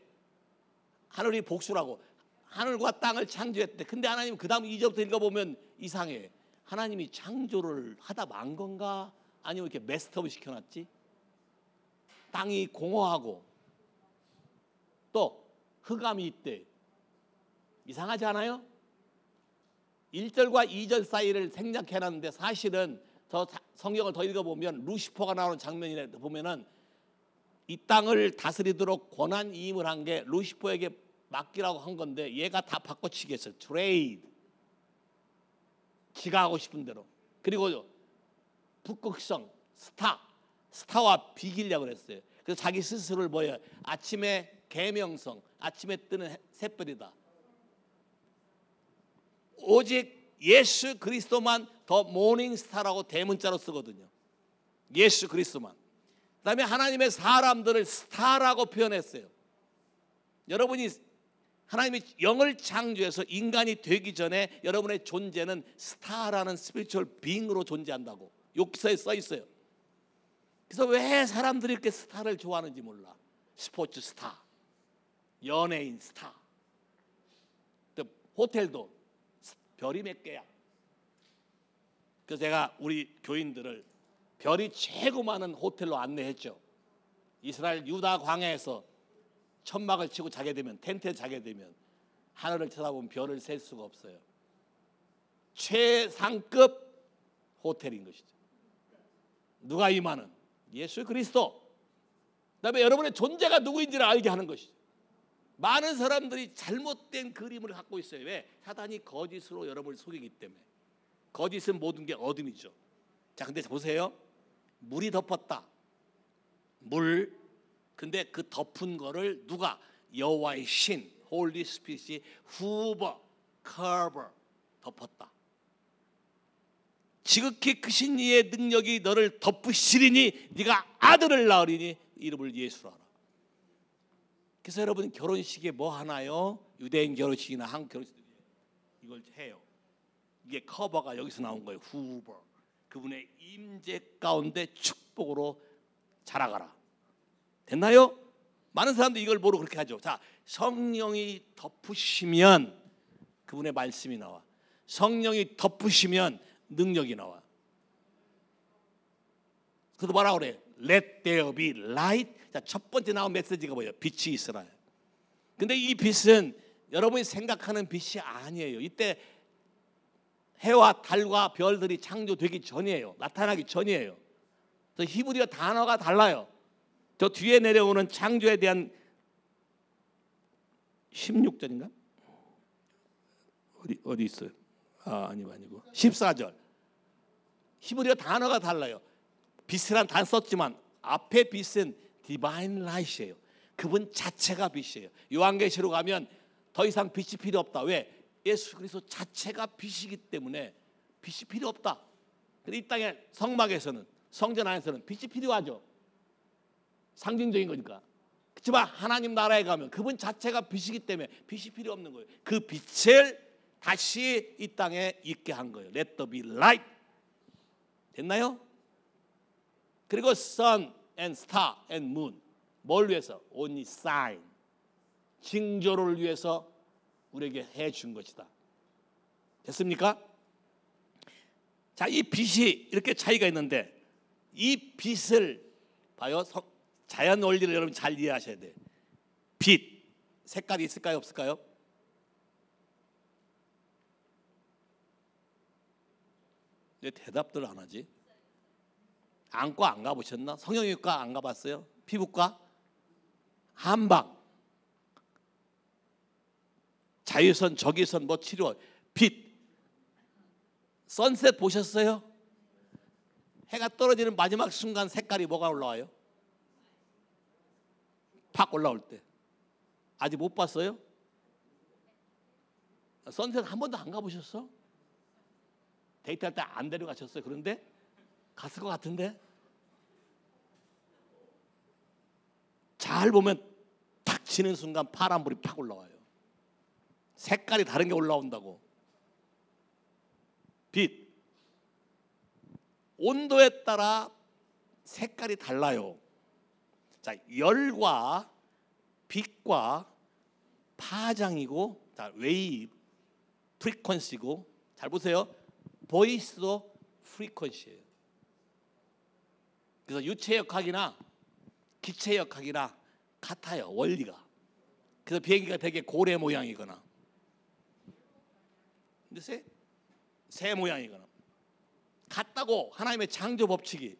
하늘이 복수라고. 하늘과 땅을 창조했대. 근데 하나님 그 다음 2절부터 읽어보면 이상해. 하나님이 창조를 하다 만 건가? 아니면 이렇게 메스터업 시켜놨지? 땅이 공허하고 또 흑암이 있대. 이상하지 않아요? 1절과 2절 사이를 생략해놨는데 사실은 더 성경을 더 읽어보면 루시퍼가 나오는 장면에 보면은 이 땅을 다스리도록 권한 이임을 한 게 루시퍼에게 맡기라고 한 건데 얘가 다 바꿔치기했어요. 트레이드. 지가 하고 싶은 대로. 그리고 북극성 스타와 비기려고 그랬어요. 그래서 자기 스스로를 뭐예요? 아침에 계명성, 아침에 뜨는 샛별이다. 오직 예수 그리스도만 더 모닝스타라고 대문자로 쓰거든요. 예수 그리스도만. 그다음에 하나님의 사람들을 스타라고 표현했어요. 여러분이 하나님이 영을 창조해서 인간이 되기 전에 여러분의 존재는 스타라는 스피리추얼 빙으로 존재한다고 욕서에 써 있어요. 그래서 왜 사람들이 이렇게 스타를 좋아하는지 몰라. 스포츠 스타, 연예인 스타, 또 호텔도 별이 몇 개야. 그래서 제가 우리 교인들을 별이 최고 많은 호텔로 안내했죠. 이스라엘 유다 광야에서 천막을 치고 자게 되면, 텐트에 자게 되면 하늘을 쳐다보면 별을 셀 수가 없어요. 최상급 호텔인 것이죠. 누가 임하는? 예수 그리스도. 그다음에 여러분의 존재가 누구인지를 알게 하는 것이죠. 많은 사람들이 잘못된 그림을 갖고 있어요. 왜? 사단이 거짓으로 여러분을 속이기 때문에. 거짓은 모든 게 어둠이죠. 자, 근데 보세요. 물이 덮었다. 물. 근데 그 덮은 거를 누가? 여호와의 신, 홀리 스피릿이 후버, 커버 덮었다. 지극히 크신 이의 능력이 너를 덮으시리니 네가 아들을 낳으리니 이름을 예수로 하라. 그래서 여러분 결혼식에 뭐 하나요? 유대인 결혼식이나 한국 결혼식이 이걸 해요. 이게 커버가 여기서 나온 거예요. 후버. 그분의 임재 가운데 축복으로 자라가라. 됐나요? 많은 사람들이 이걸 모르고 그렇게 하죠. 자, 성령이 덮으시면 그분의 말씀이 나와. 성령이 덮으시면 능력이 나와. 그래서 뭐라고 그래? Let there be light. 자, 첫 번째 나온 메시지가 뭐예요? 빛이 있으라. 근데 이 빛은 여러분이 생각하는 빛이 아니에요. 이때 해와 달과 별들이 창조되기 전이에요. 나타나기 전이에요. 그래서 히브리어 단어가 달라요. 저 뒤에 내려오는 창조에 대한 16절인가? 어디 있어요? 아니고 14절. 히브리어 단어가 달라요. 빛이란 단어 썼지만 앞에 빛은 디바인 라이트예요. 그분 자체가 빛이에요. 요한계시록 가면 더 이상 빛이 필요 없다. 왜? 예수 그리스도 자체가 빛이기 때문에 빛이 필요 없다. 근데 이 땅의 성막에서는, 성전 안에서는 빛이 필요하죠. 상징적인 거니까. 그렇지만 하나님 나라에 가면 그분 자체가 빛이기 때문에 빛이 필요 없는 거예요. 그 빛을 다시 이 땅에 있게 한 거예요. Let there be light. 됐나요? 그리고 sun and star and moon. 뭘 위해서? Only sign. 징조를 위해서 우리에게 해준 것이다. 됐습니까? 자, 이 빛이 이렇게 차이가 있는데 이 빛을 봐요. 자연 원리를 여러분 잘 이해하셔야 돼요. 빛, 색깔이 있을까요? 없을까요? 왜 대답들을 안 하지? 안과 안 가보셨나? 성형외과 안 가봤어요? 피부과? 한방, 자외선, 적외선 뭐 치료, 빛, 선셋 보셨어요? 해가 떨어지는 마지막 순간 색깔이 뭐가 올라와요? 팍 올라올 때. 아직 못 봤어요? 선셋 한 번도 안 가보셨어? 데이트할 때 안 데려가셨어요? 그런데 갔을 것 같은데. 잘 보면 탁 지는 순간 파란불이 팍 올라와요. 색깔이 다른 게 올라온다고. 빛, 온도에 따라 색깔이 달라요. 자, 열과 빛과 파장이고, 자, 웨이브, 프리퀀시고, 잘 보세요. 보이스도 프리퀀시예요. 그래서 유체역학이나 기체역학이나 같아요, 원리가. 그래서 비행기가 되게 고래 모양이거나, 근데 새 모양이거나 같다고. 하나님의 창조 법칙이.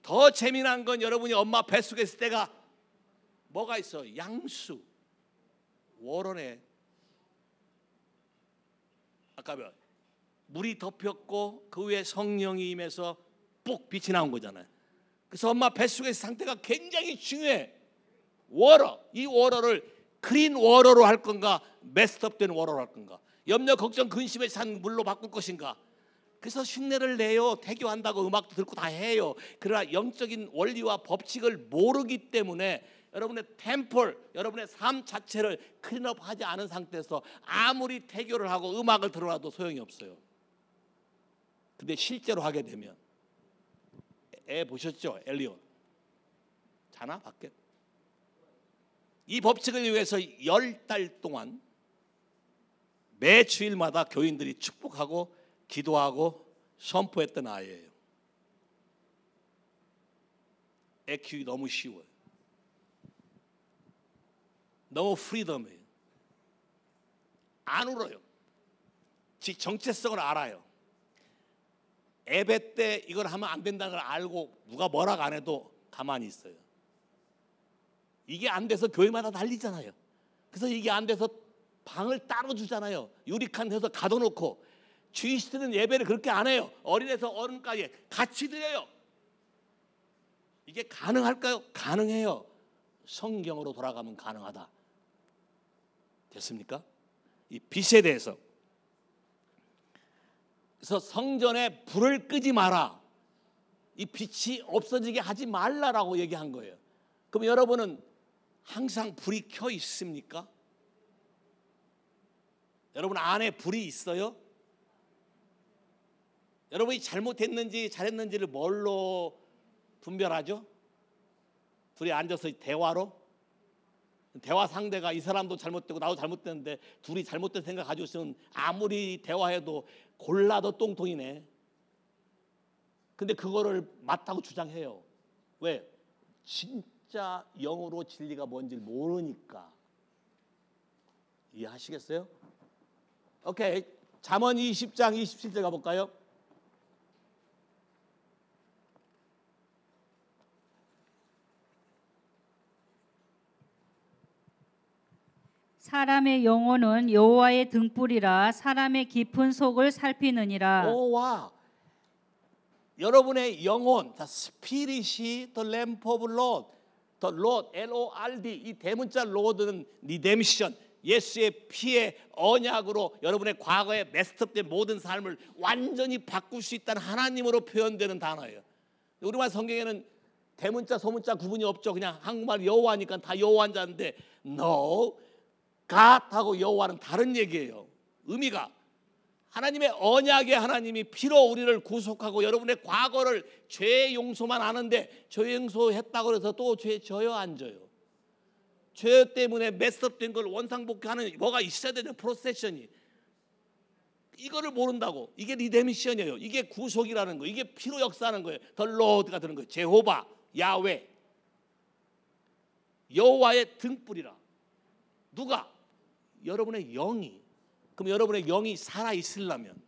더 재미난 건 여러분이 엄마 뱃속에 있을 때가 뭐가 있어? 양수, 워런에 아까 물이 덮였고 그 위에 성령이 임해서 뽁 빛이 나온 거잖아요. 그래서 엄마 뱃속의 상태가 굉장히 중요해. 워러, 이 워러를 크린 워러로 할 건가, 메스트업된 워러로 할 건가, 염려, 걱정, 근심에 찬 물로 바꿀 것인가. 그래서 흉내를 내요. 태교한다고 음악도 듣고 다 해요. 그러나 영적인 원리와 법칙을 모르기 때문에 여러분의 템플, 여러분의 삶 자체를 클린업하지 않은 상태에서 아무리 태교를 하고 음악을 들어놔도 소용이 없어요. 근데 실제로 하게 되면, 애 보셨죠? 엘리온 자나 밖에? 이 법칙을 위해서 10달 동안 매 주일마다 교인들이 축복하고 기도하고 선포했던 아이예요. 애 키우기 너무 쉬워요. 너무 프리덤이에요. 안 울어요. 지 정체성을 알아요. 예배 때 이걸 하면 안 된다는 걸 알고 누가 뭐라고 안 해도 가만히 있어요. 이게 안 돼서 교회마다 난리잖아요. 그래서 이게 안 돼서 방을 따로 주잖아요. 유리칸 해서 가둬놓고. 주이스트는 예배를 그렇게 안 해요. 어린애에서 어른까지 같이 드려요. 이게 가능할까요? 가능해요. 성경으로 돌아가면 가능하다. 됐습니까? 이 빛에 대해서. 그래서 성전에 불을 끄지 마라. 이 빛이 없어지게 하지 말라라고 얘기한 거예요. 그럼 여러분은 항상 불이 켜 있습니까? 여러분 안에 불이 있어요? 여러분이 잘못했는지 잘했는지를 뭘로 분별하죠? 둘이 앉아서 대화로? 대화 상대가 이 사람도 잘못되고 나도 잘못됐는데 둘이 잘못된 생각 가지고 있으면 아무리 대화해도 골라도 똥통이네. 근데 그거를 맞다고 주장해요. 왜? 진짜 영으로 진리가 뭔지 모르니까. 이해하시겠어요? 오케이. 잠언 20장 27절 가볼까요? 사람의 영혼은 여호와의 등불이라 사람의 깊은 속을 살피느니라. 오와. 여러분의 영혼, the spirit이 the lamp of Lord, the Lord, L-O-R-D. 이 대문자 Lord는 redemption, 예수의 피의 언약으로 여러분의 과거에 메스트업된 모든 삶을 완전히 바꿀 수 있다는 하나님으로 표현되는 단어예요. 우리말 성경에는 대문자 소문자 구분이 없죠. 그냥 한국말 여호와니까 다 여호와인 자인데 no, God하고 여호와는 다른 얘기예요. 의미가 하나님의 언약의 하나님이 피로 우리를 구속하고 여러분의 과거를 죄 용서만 아는데 죄 용서했다고 해서 또 죄 져요 안 져요? 죄 때문에 메스업된 걸 원상복귀하는 뭐가 있어야 되는 프로세션이, 이거를 모른다고. 이게 리데미션이에요. 이게 구속이라는 거. 이게 피로 역사하는 거예요. 더 로드가 되는 거예요. 제호바, 야훼, 여호와의 등불이라. 누가? 여러분의 영이. 그럼 여러분의 영이 살아있으려면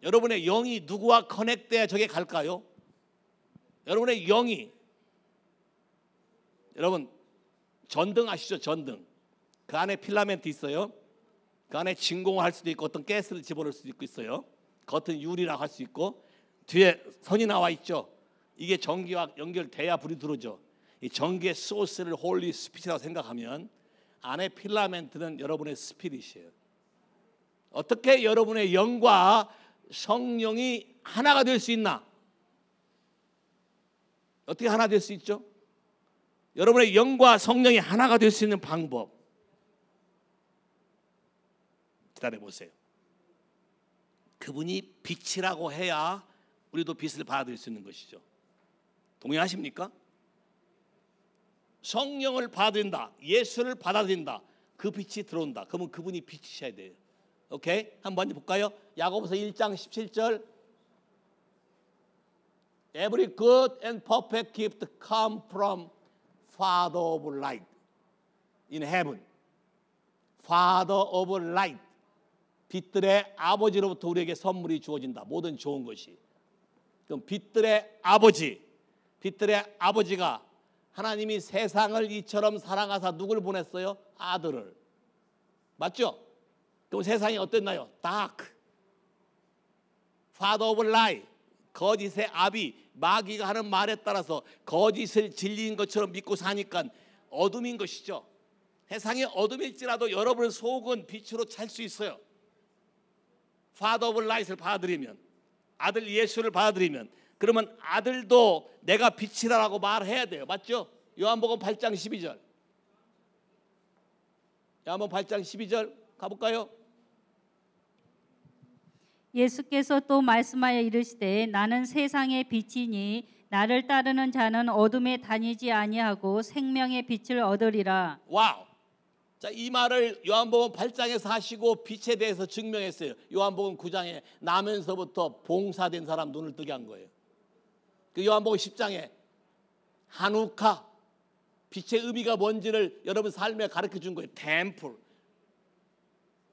여러분의 영이 누구와 커넥돼야 저게 갈까요? 여러분의 영이, 여러분 전등 아시죠? 전등. 그 안에 필라멘트 있어요. 그 안에 진공을 할 수도 있고 어떤 가스를 집어넣을 수도 있어요. 겉은 유리라고 할 수 있고 뒤에 선이 나와 있죠. 이게 전기와 연결돼야 불이 들어오죠. 이 전기의 소스를 홀리 스피릿이라고 생각하면 안에 필라멘트는 여러분의 스피릿이에요. 어떻게 여러분의 영과 성령이 하나가 될 수 있나? 어떻게 하나 될 수 있죠? 여러분의 영과 성령이 하나가 될 수 있는 방법 기다려보세요. 그분이 빛이라고 해야 우리도 빛을 받아들일 수 있는 것이죠. 동의하십니까? 성령을 받아들인다, 예수를 받아들인다, 그 빛이 들어온다. 그러면 그분이 빛이셔야 돼요. 오케이? 한번 볼까요? 야고보서 1장 17절. Every good and perfect gift come from Father of light in heaven. Father of light. 빛들의 아버지로부터 우리에게 선물이 주어진다. 모든 좋은 것이. 그럼 빛들의 아버지, 빛들의 아버지가 하나님이 세상을 이처럼 사랑하사 누굴 보냈어요? 아들을. 맞죠? 그럼 세상이 어땠나요? dark. Father of lie. 거짓의 아비, 마귀가 하는 말에 따라서 거짓을 진리인 것처럼 믿고 사니까 어둠인 것이죠. 세상이 어둠일지라도 여러분의 속은 빛으로 찰 수 있어요. Father of light을 받아들이면, 아들 예수를 받아들이면, 그러면 아들도 내가 빛이라고 말해야 돼요. 맞죠? 요한복음 8장 12절. 요한복음 8장 12절 가볼까요? 예수께서 또 말씀하여 이르시되 나는 세상의 빛이니 나를 따르는 자는 어둠에 다니지 아니하고 생명의 빛을 얻으리라. 와우. 자, 이 말을 요한복음 8장에서 하시고 빛에 대해서 증명했어요. 요한복음 9장에 나면서부터 봉사된 사람 눈을 뜨게 한 거예요. 그 요한복음 10장에 한우카, 빛의 의미가 뭔지를 여러분 삶에 가르쳐 준 거예요. 템플.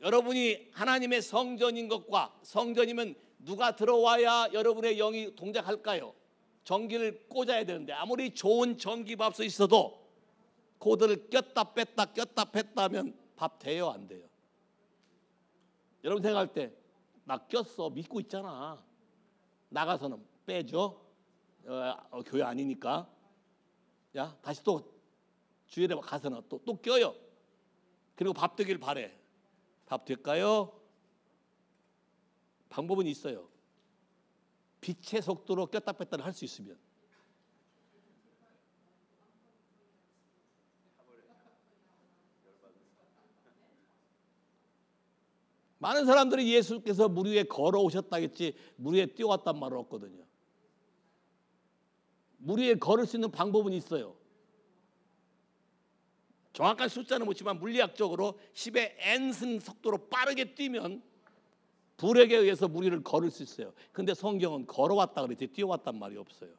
여러분이 하나님의 성전인 것과, 성전이면 누가 들어와야 여러분의 영이 동작할까요? 전기를 꽂아야 되는데 아무리 좋은 전기밥솥 있어도 코드를 꼈다 뺐다 하면 밥 돼요, 안 돼요? 여러분 생각할 때 나 꼈어, 믿고 있잖아. 나가서는 빼줘. 교회 아니니까. 야, 다시 또 주일에 가서는 또 껴요. 그리고 밥 되길 바래. 밥 될까요? 방법은 있어요. 빛의 속도로 꼈다 뺐다를 할 수 있으면. 많은 사람들이 예수께서 물 위에 걸어오셨다겠지 물 위에 뛰어왔단 말은 없거든요. 물 위에 걸을 수 있는 방법은 있어요. 정확한 숫자는 묻지만 물리학적으로 10의 n승 속도로 빠르게 뛰면 불에게 의해서 물 위를 걸을 수 있어요. 근데 성경은 걸어왔다 그랬지 뛰어왔단 말이 없어요.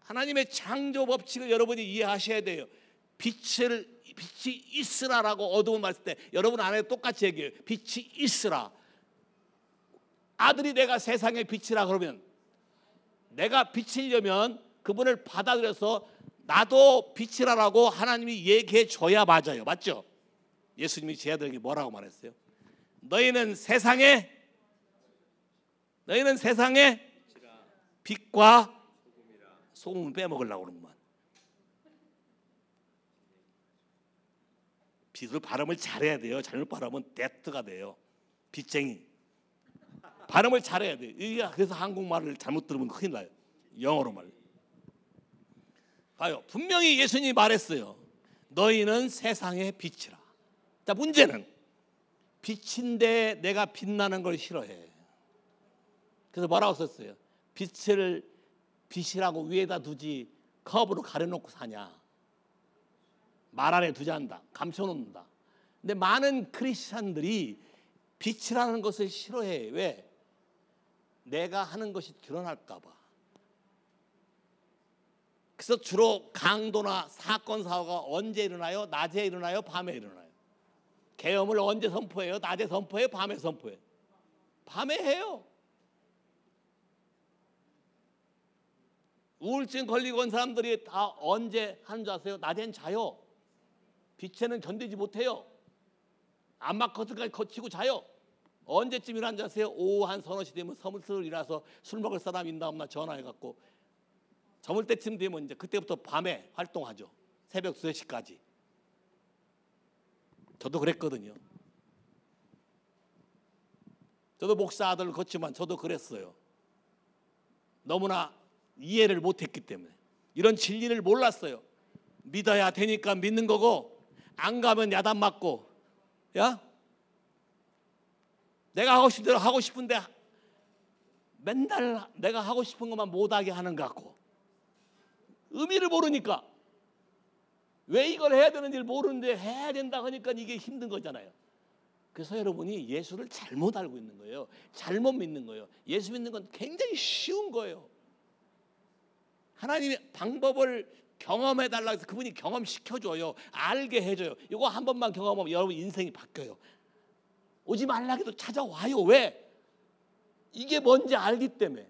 하나님의 창조 법칙을 여러분이 이해하셔야 돼요. 빛이 있으라라고 어두운 말씀 때 여러분 안에 똑같이 얘기해요. 빛이 있으라. 아들이 내가 세상의 빛이라 그러면 내가 빛이려면 그분을 받아들여서 나도 빛이라라고 하나님이 얘기해 줘야 맞아요. 맞죠? 예수님이 제 아들에게 뭐라고 말했어요? 너희는 세상의 빛과 소금을 빼먹으려고 그러는구만. 빛을 발음을 잘해야 돼요. 잘못 발음은 데트가 돼요. 빛쟁이. 발음을 잘해야 돼요. 그래서 한국말을 잘못 들으면 큰일 나요. 영어로 말. 봐요. 분명히 예수님이 말했어요. 너희는 세상의 빛이라. 자, 문제는 빛인데 내가 빛나는 걸 싫어해. 그래서 뭐라고 썼어요? 빛을 빛이라고 위에다 두지 컵으로 가려놓고 사냐. 말 안에 두지 않는다. 감춰놓는다. 근데 많은 크리스찬들이 빛이라는 것을 싫어해. 왜? 내가 하는 것이 드러날까 봐. 그래서 주로 강도나 사건 사고가 언제 일어나요? 낮에 일어나요? 밤에 일어나요? 계엄을 언제 선포해요? 낮에 선포해요? 밤에 선포해요? 밤에 해요. 우울증 걸리고 온 사람들이 다 언제 하는 줄 아세요? 낮엔 자요. 빛에는 견디지 못해요. 암막 커튼까지 거치고 자요. 언제쯤 일어난 줄 아세요? 오후 한 서너 시 되면 서물서물 일어나서 술 먹을 사람 있나 없나 전화해갖고 저물 때쯤 되면 이제 그때부터 밤에 활동하죠. 새벽 2-3시까지. 저도 그랬거든요. 저도 목사 아들을 걷지만 저도 그랬어요. 너무나 이해를 못했기 때문에. 이런 진리를 몰랐어요. 믿어야 되니까 믿는 거고, 안 가면 야단 맞고, 야, 내가 하고 싶은 대로 하고 싶은데 맨날 내가 하고 싶은 것만 못하게 하는 것 같고, 의미를 모르니까, 왜 이걸 해야 되는지를 모르는데 해야 된다 하니까 이게 힘든 거잖아요. 그래서 여러분이 예수를 잘못 알고 있는 거예요. 잘못 믿는 거예요. 예수 믿는 건 굉장히 쉬운 거예요. 하나님의 방법을 경험해 달라고 해서 그분이 경험시켜줘요. 알게 해줘요. 이거 한 번만 경험하면 여러분 인생이 바뀌어요. 오지 말라 해도 찾아와요. 왜? 이게 뭔지 알기 때문에.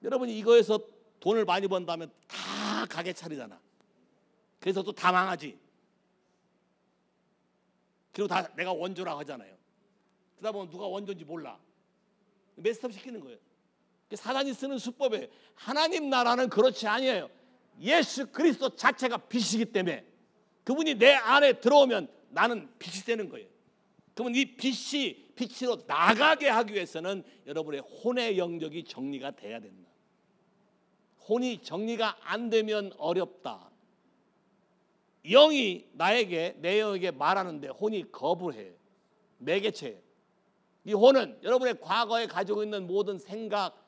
여러분이 이거에서 돈을 많이 번다면 다 가게 차리잖아. 그래서 또 다 망하지. 그리고 다 내가 원조라고 하잖아요. 그러다 보면 누가 원조인지 몰라. 메스업 시키는 거예요. 사단이 쓰는 수법이에요. 하나님 나라는 그렇지 아니에요. 예수 그리스도 자체가 빛이기 때문에 그분이 내 안에 들어오면 나는 빛이 되는 거예요. 그러면 이 빛이 빛으로 나가게 하기 위해서는 여러분의 혼의 영역이 정리가 돼야 된다. 혼이 정리가 안 되면 어렵다. 영이 내 영에게 말하는데 혼이 거부해요. 매개체예요. 이 혼은 여러분의 과거에 가지고 있는 모든 생각,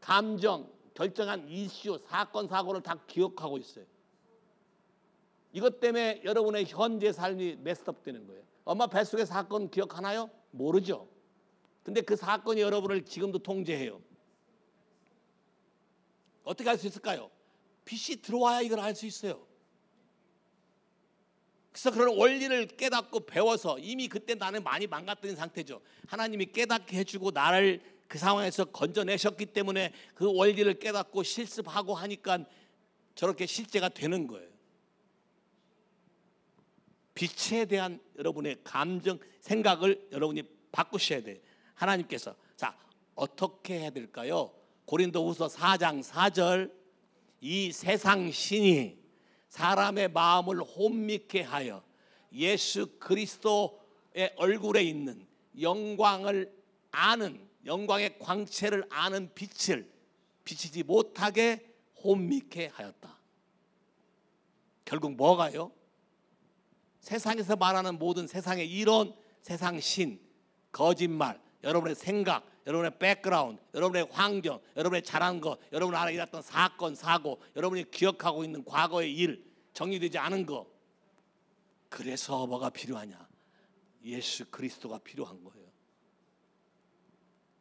감정, 결정한 이슈, 사건, 사고를 다 기억하고 있어요. 이것 때문에 여러분의 현재 삶이 메스업되는 거예요. 엄마 뱃속의 사건 기억하나요? 모르죠. 근데 그 사건이 여러분을 지금도 통제해요. 어떻게 할 수 있을까요? 빛이 들어와야 이걸 알 수 있어요. 그래서 그런 원리를 깨닫고 배워서 이미 그때 나는 많이 망가뜨린 상태죠. 하나님이 깨닫게 해주고 나를 그 상황에서 건져내셨기 때문에 그 원리를 깨닫고 실습하고 하니까 저렇게 실제가 되는 거예요. 빛에 대한 여러분의 감정, 생각을 여러분이 바꾸셔야 돼요. 하나님께서. 자, 어떻게 해야 될까요? 고린도후서 4장 4절, 이 세상 신이 사람의 마음을 혼미케 하여 예수 그리스도의 얼굴에 있는 영광을 아는, 영광의 광채를 아는 빛을 비치지 못하게 혼미케 하였다. 결국 뭐가요? 세상에서 말하는 모든 세상의 이론, 세상 신, 거짓말, 여러분의 생각, 여러분의 백그라운드, 여러분의 환경, 여러분의 잘한 것, 여러분 안에 일어났던 사건, 사고, 여러분이 기억하고 있는 과거의 일, 정리되지 않은 것. 그래서 뭐가 필요하냐? 예수 그리스도가 필요한 거예요.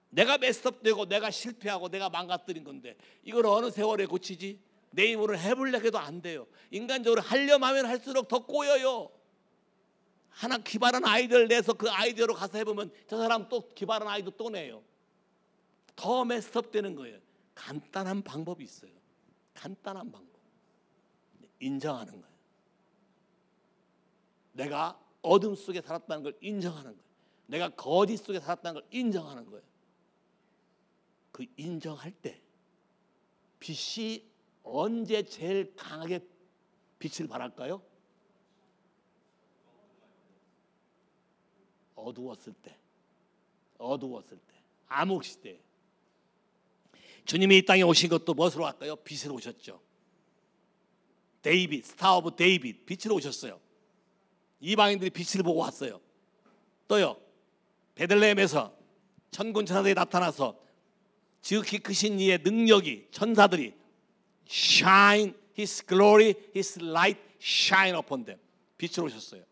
내가 메스업되고 내가 실패하고 내가 망가뜨린 건데 이걸 어느 세월에 고치지? 내 힘으로 해보려고 해도 안 돼요. 인간적으로 하려면 하면 할수록 더 꼬여요. 하나 기발한 아이디어를 내서 그 아이디어로 가서 해보면 저 사람 또 기발한 아이디어 또 내요. 더 메스업 되는 거예요. 간단한 방법이 있어요. 간단한 방법. 인정하는 거예요. 내가 어둠 속에 살았다는 걸 인정하는 거예요. 내가 거짓 속에 살았다는 걸 인정하는 거예요. 그 인정할 때 빛이 언제 제일 강하게 빛을 발할까요? 어두웠을 때. 어두웠을 때. 암흑 시대. 주님이 이 땅에 오신 것도 무엇으로 왔까요? 빛으로 오셨죠. 데이빗, 스타 오브 데이빗, 빛으로 오셨어요. 이방인들이 빛을 보고 왔어요. 또요, 베들레헴에서 천군 천사들이 나타나서 지극히 크신 이의 능력이, 천사들이 shine his glory, his light shine upon them. 빛으로 오셨어요.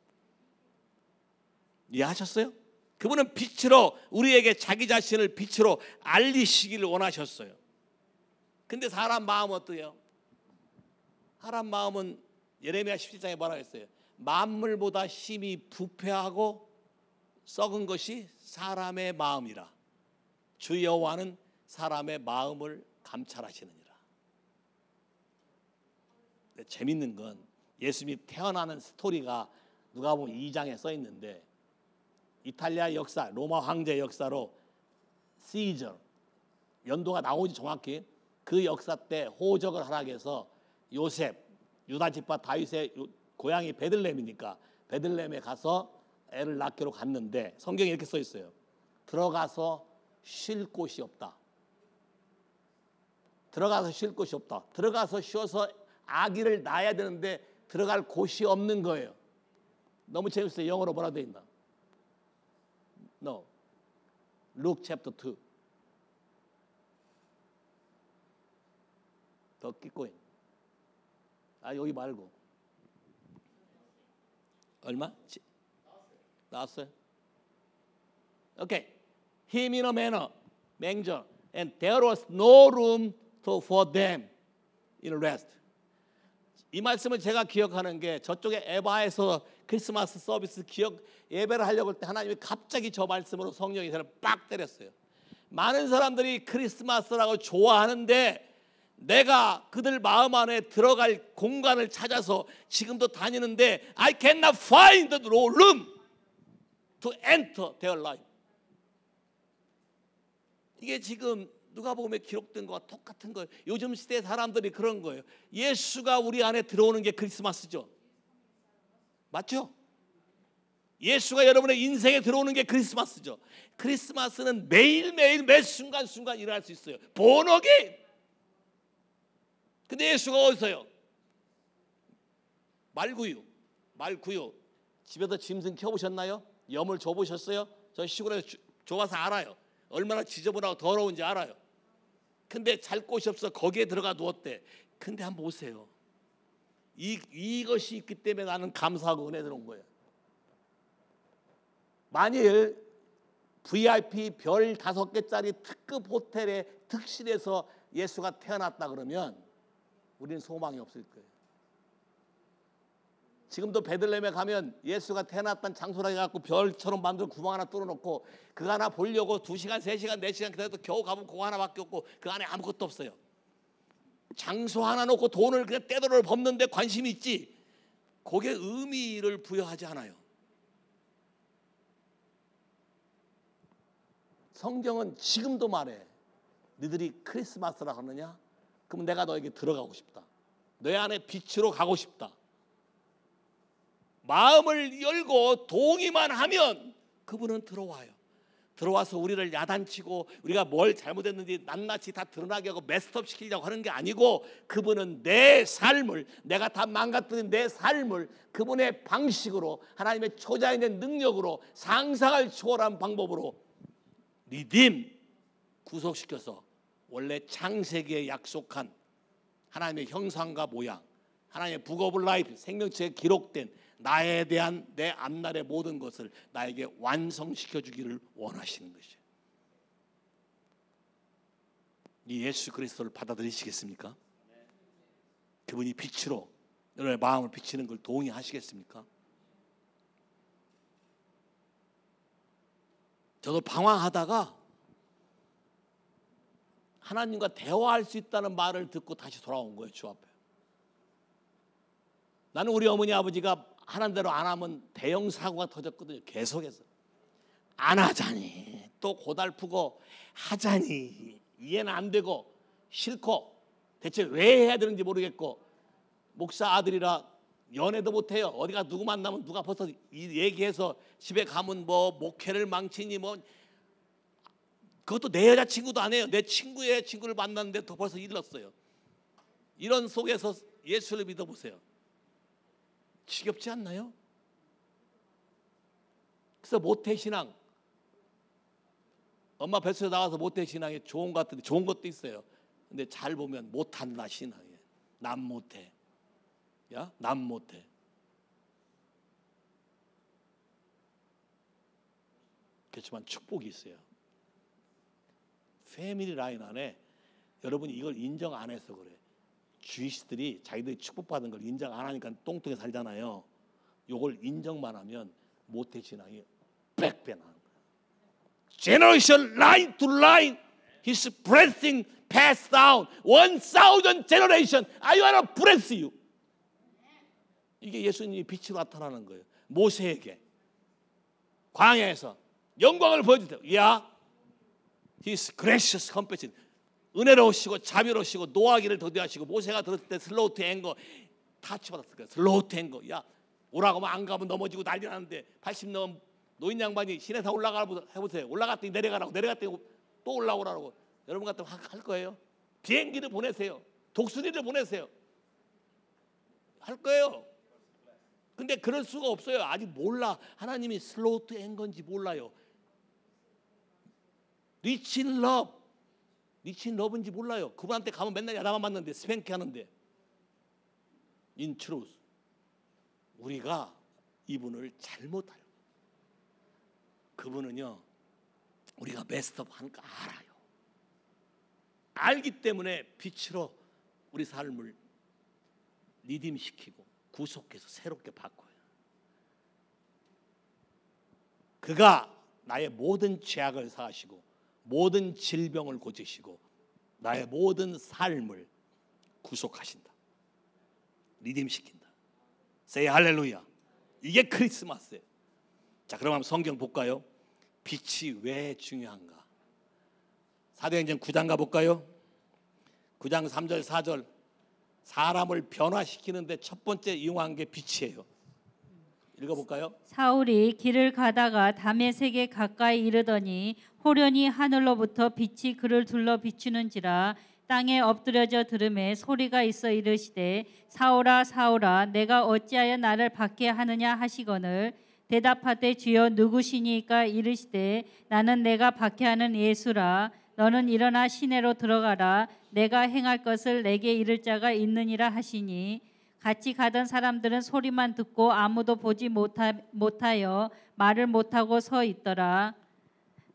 이해하셨어요? 그분은 빛으로 우리에게 자기 자신을 빛으로 알리시기를 원하셨어요. 근데 사람 마음은 어때요? 사람 마음은 예레미야 17장에 뭐라 했어요? 만물보다 심히 부패하고 썩은 것이 사람의 마음이라. 주 여호와는 사람의 마음을 감찰하시느니라. 근데 재밌는 건 예수님이 태어나는 스토리가 누가복음 2장에 써 있는데 이탈리아 역사, 로마 황제 역사로 시저 연도가 나오지 정확히 그 역사 때 호적을 하락해서 요셉, 유다 지파 다윗의 고향이 베들레헴이니까 베들레헴에 가서 애를 낳기로 갔는데 성경에 이렇게 써 있어요. 들어가서 쉴 곳이 없다. 들어가서 쉴 곳이 없다. 들어가서 쉬어서 아기를 낳아야 되는데 들어갈 곳이 없는 거예요. 너무 재밌어요. 영어로 뭐라 돼 있나? No. Luke chapter 2. 더 끼꼬인. 여기 말고. 얼마? 나왔어요? 오케이. Him in a manner, manger, and there was no room for them in rest. 이 말씀을 제가 기억하는 게 저쪽에 에바에서 크리스마스 서비스 예배를 하려고 할 때 하나님이 갑자기 저 말씀으로 성령이 저를 빡 때렸어요. 많은 사람들이 크리스마스라고 좋아하는데 내가 그들 마음 안에 들어갈 공간을 찾아서 지금도 다니는데 I cannot find the room to enter their life. 이게 지금 누가복음에 기록된 것과 똑같은 거예요. 요즘 시대 사람들이 그런 거예요. 예수가 우리 안에 들어오는 게 크리스마스죠. 맞죠? 예수가 여러분의 인생에 들어오는 게 크리스마스죠. 크리스마스는 매일매일 매 순간순간 일어날 수 있어요. born again. 근데 예수가 어디서요? 말구유. 집에서 짐승 키워보셨나요? 염을 줘보셨어요? 저 시골에서 줘봐서 알아요. 얼마나 지저분하고 더러운지 알아요. 근데 잘 곳이 없어 거기에 들어가 누웠대. 근데 한번 보세요. 이것이 있기 때문에 나는 감사하고 은혜 들어온 거예요. 만일 VIP 별 5개짜리 특급 호텔의 특실에서 예수가 태어났다 그러면 우리는 소망이 없을 거예요. 지금도 베들레헴에 가면 예수가 태어났던 장소라 해갖고 별처럼 만들어 구멍 하나 뚫어놓고 그거 하나 보려고 2시간, 3시간, 4시간 기다려도 겨우 가면 그거 하나밖에 없고 그 안에 아무것도 없어요. 장소 하나 놓고 돈을 그냥 떼도를 법는데 관심이 있지 거기에 의미를 부여하지 않아요. 성경은 지금도 말해. 너희들이 크리스마스라 하느냐? 그럼 내가 너에게 들어가고 싶다. 너 안에 빛으로 가고 싶다. 마음을 열고 동의만 하면 그분은 들어와요. 들어와서 우리를 야단치고 우리가 뭘 잘못했는지 낱낱이 다 드러나게 하고 메스업 시키려고 하는 게 아니고 그분은 내 삶을 내가 다 망가뜨린 내 삶을 그분의 방식으로 하나님의 초자연의 능력으로 상상을 초월한 방법으로 리딤 구속시켜서 원래 창세기에 약속한 하나님의 형상과 모양 하나님의 북 오브 라이프 생명체에 기록된 나에 대한 내 앞날의 모든 것을 나에게 완성시켜 주기를 원하시는 것이에요. 이 예수 그리스도를 받아들이시겠습니까? 그분이 빛으로 여러분의 마음을 비치는 걸 동의하시겠습니까? 저도 방황하다가 하나님과 대화할 수 있다는 말을 듣고 다시 돌아온 거예요. 주 앞에. 나는 우리 어머니 아버지가 하는 대로 안 하면 대형 사고가 터졌거든요. 계속해서 안 하자니 또 고달프고 하자니 이해는 안 되고 싫고 대체 왜 해야 되는지 모르겠고 목사 아들이라 연애도 못해요. 어디가 누구 만나면 누가 벌써 얘기해서 집에 가면 뭐 목회를 망치니 뭐 그것도 내 여자친구도 안 해요. 내 친구의 친구를 만났는데 더 벌써 일렀어요. 이런 속에서 예수를 믿어보세요. 지겹지 않나요? 그래서 모태신앙 엄마 뱃속에 나와서 모태신앙이 좋은 것 같은데 좋은 것도 있어요. 근데 잘 보면 못한다 신앙이에요. 남 못해. 야, 남 못해. 그렇지만 축복이 있어요. 패밀리 라인 안에 여러분이 이걸 인정 안 해서 그래. 주이시들이 자기들이 축복받은 걸 인정 안 하니까 똥통에 살잖아요. 이걸 인정만 하면 모태신앙이 100배 나는 거예요. Generation line to line, His blessing passed down 1,000 generation. I want to bless you. 이게 예수님이 빛으로 나타나는 거예요. 모세에게 광야에서 영광을 보여주세요. 야, His gracious compassion. 은혜로우시고 자비로우시고 노하기를 더디하시고 모세가 들었을 때 슬로우 투 앵거 다 치받았을 거야. 슬로우 투 앵거. 야 오라고 하면 안 가면 넘어지고 난리 나는데 80 넘은 노인 양반이 시내산 올라가라고 해보세요. 올라갔더니 내려가라고 내려갔더니 또 올라오라고. 여러분 같으면 할 거예요? 비행기를 보내세요. 독수리를 보내세요. 할 거예요. 근데 그럴 수가 없어요. 아직 몰라. 하나님이 슬로우 투 앵거인지 몰라요. 리치 인 러브, 리치 인 러브인지 몰라요. 그분한테 가면 맨날 야단만 맞는데 스팽키 하는데. In truth, 우리가 이분을 잘못 알고 그분은요 우리가 메스업 하는 거 알아요. 알기 때문에 빛으로 우리 삶을 리딤시키고 구속해서 새롭게 바꿔요. 그가 나의 모든 죄악을 사하시고 모든 질병을 고치시고 나의 모든 삶을 구속하신다. 리딤시킨다. Say 할렐루야. 이게 크리스마스예요. 자, 그럼 한번 성경 볼까요? 빛이 왜 중요한가? 사도행전 9장 가볼까요? 9장 3절 4절. 사람을 변화시키는데 첫 번째 이용한 게 빛이에요. 읽어볼까요? 사울이 길을 가다가 다메섹에 가까이 이르더니 호련히 하늘로부터 빛이 그를 둘러 비추는지라. 땅에 엎드려져 들음에 소리가 있어 이르시되 사울아 사울아 내가 어찌하여 나를 박해 하느냐 하시거늘 대답하되 주여 누구시니까 이르시되 나는 내가 박해하는 예수라. 너는 일어나 시내로 들어가라. 내가 행할 것을 내게 이를 자가 있느니라 하시니 같이 가던 사람들은 소리만 듣고 아무도 보지 못하여 말을 못하고 서 있더라.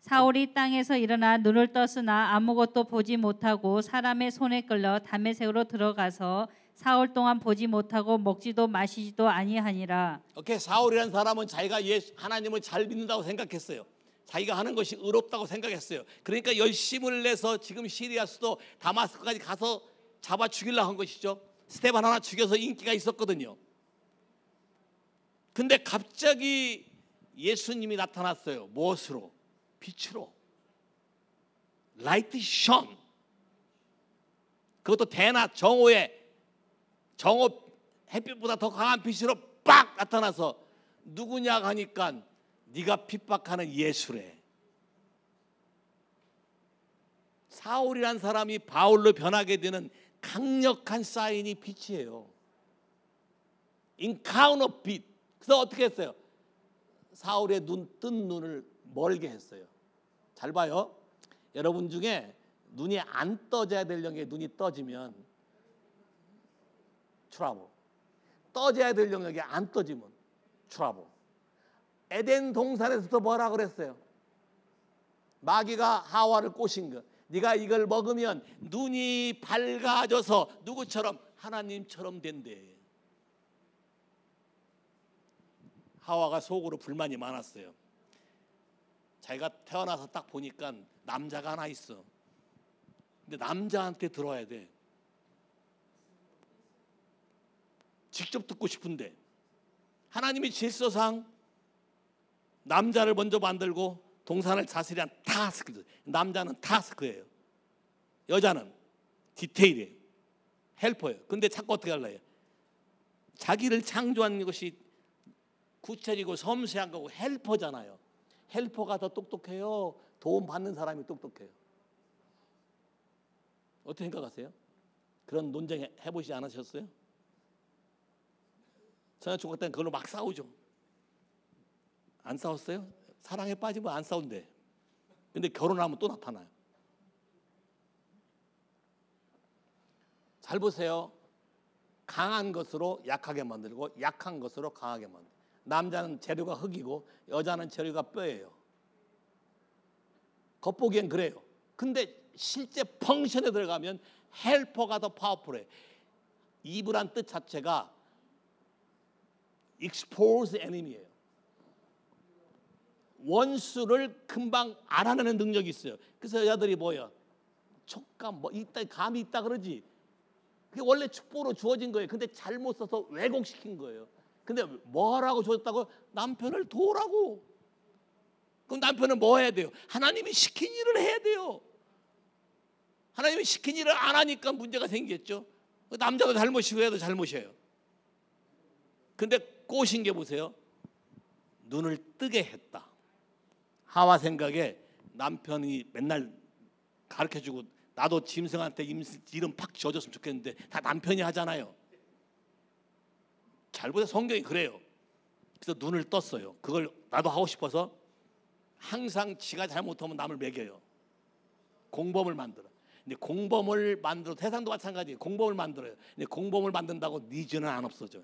사울이 땅에서 일어나 눈을 떴으나 아무것도 보지 못하고 사람의 손에 끌려 다메섹으로 들어가서 사흘 동안 보지 못하고 먹지도 마시지도 아니하니라. 오케이, 사울이라는 사람은 자기가 하나님을 잘 믿는다고 생각했어요. 자기가 하는 것이 의롭다고 생각했어요. 그러니까 열심을 내서 지금 시리아 수도 다마스크까지 가서 잡아 죽이려고 한 것이죠. 스테반 하나 죽여서 인기가 있었거든요. 근데 갑자기 예수님이 나타났어요. 무엇으로? 빛으로. 라이트 션. 그것도 대낮 정오에 정오 햇빛보다 더 강한 빛으로 빡 나타나서 누구냐 하니까 네가 핍박하는 예수래. 사울이란 사람이 바울로 변하게 되는 강력한 사인이 빛이에요. 인카우너 빛. 그래서 어떻게 했어요? 사울의 뜬 눈을 멀게 했어요. 잘 봐요. 여러분 중에 눈이 안 떠져야 될 영역에 눈이 떠지면 트러블. 떠져야 될 영역에 안 떠지면 트러블. 에덴 동산에서도 뭐라 그랬어요? 마귀가 하와를 꼬신 거. 네가 이걸 먹으면 눈이 밝아져서 누구처럼? 하나님처럼 된대. 하와가 속으로 불만이 많았어요. 자기가 태어나서 딱 보니까 남자가 하나 있어. 근데 남자한테 들어야 돼. 직접 듣고 싶은데 하나님이 질서상 남자를 먼저 만들고 동산을 다스리 한 타스크. 남자는 타스크예요. 여자는 디테일이에요. 헬퍼예요. 근데 자꾸 어떻게 하려요? 자기를 창조한 것이 구체적이고 섬세한 거고 헬퍼잖아요. 헬퍼가 더 똑똑해요? 도움 받는 사람이 똑똑해요? 어떻게 생각하세요? 그런 논쟁 해보시지 않으셨어요? 저는 중학교 때는 그걸로 막 싸우죠. 안 싸웠어요? 사랑에 빠지면 안 싸운대. 근데 결혼하면 또 나타나요. 잘 보세요. 강한 것으로 약하게 만들고 약한 것으로 강하게 만들고. 남자는 재료가 흙이고 여자는 재료가 뼈예요. 겉보기엔 그래요. 근데 실제 펑션에 들어가면 헬퍼가 더 파워풀해. 이브란 뜻 자체가 expose enemy예요. 원수를 금방 알아내는 능력이 있어요. 그래서 여자들이 뭐예요? 촉감, 뭐 있다, 감이 있다 그러지. 그게 원래 축복으로 주어진 거예요. 근데 잘못 써서 왜곡시킨 거예요. 근데 뭐라고 주었다고? 남편을 도우라고. 그럼 남편은 뭐 해야 돼요? 하나님이 시킨 일을 해야 돼요. 하나님이 시킨 일을 안 하니까 문제가 생기겠죠. 남자도 잘못이고 애도 잘못이에요. 근데 꼬신 게 보세요. 눈을 뜨게 했다. 하와 생각에 남편이 맨날 가르쳐주고 나도 짐승한테 이름 팍 지어줬으면 좋겠는데 다 남편이 하잖아요. 잘 보세요. 성경이 그래요. 그래서 눈을 떴어요. 그걸 나도 하고 싶어서 항상 지가 잘못하면 남을 매겨요. 공범을 만들어. 근데 공범을 만들어 세상도 마찬가지예요. 공범을 만들어요. 근데 공범을 만든다고 니즈는 안 없어져.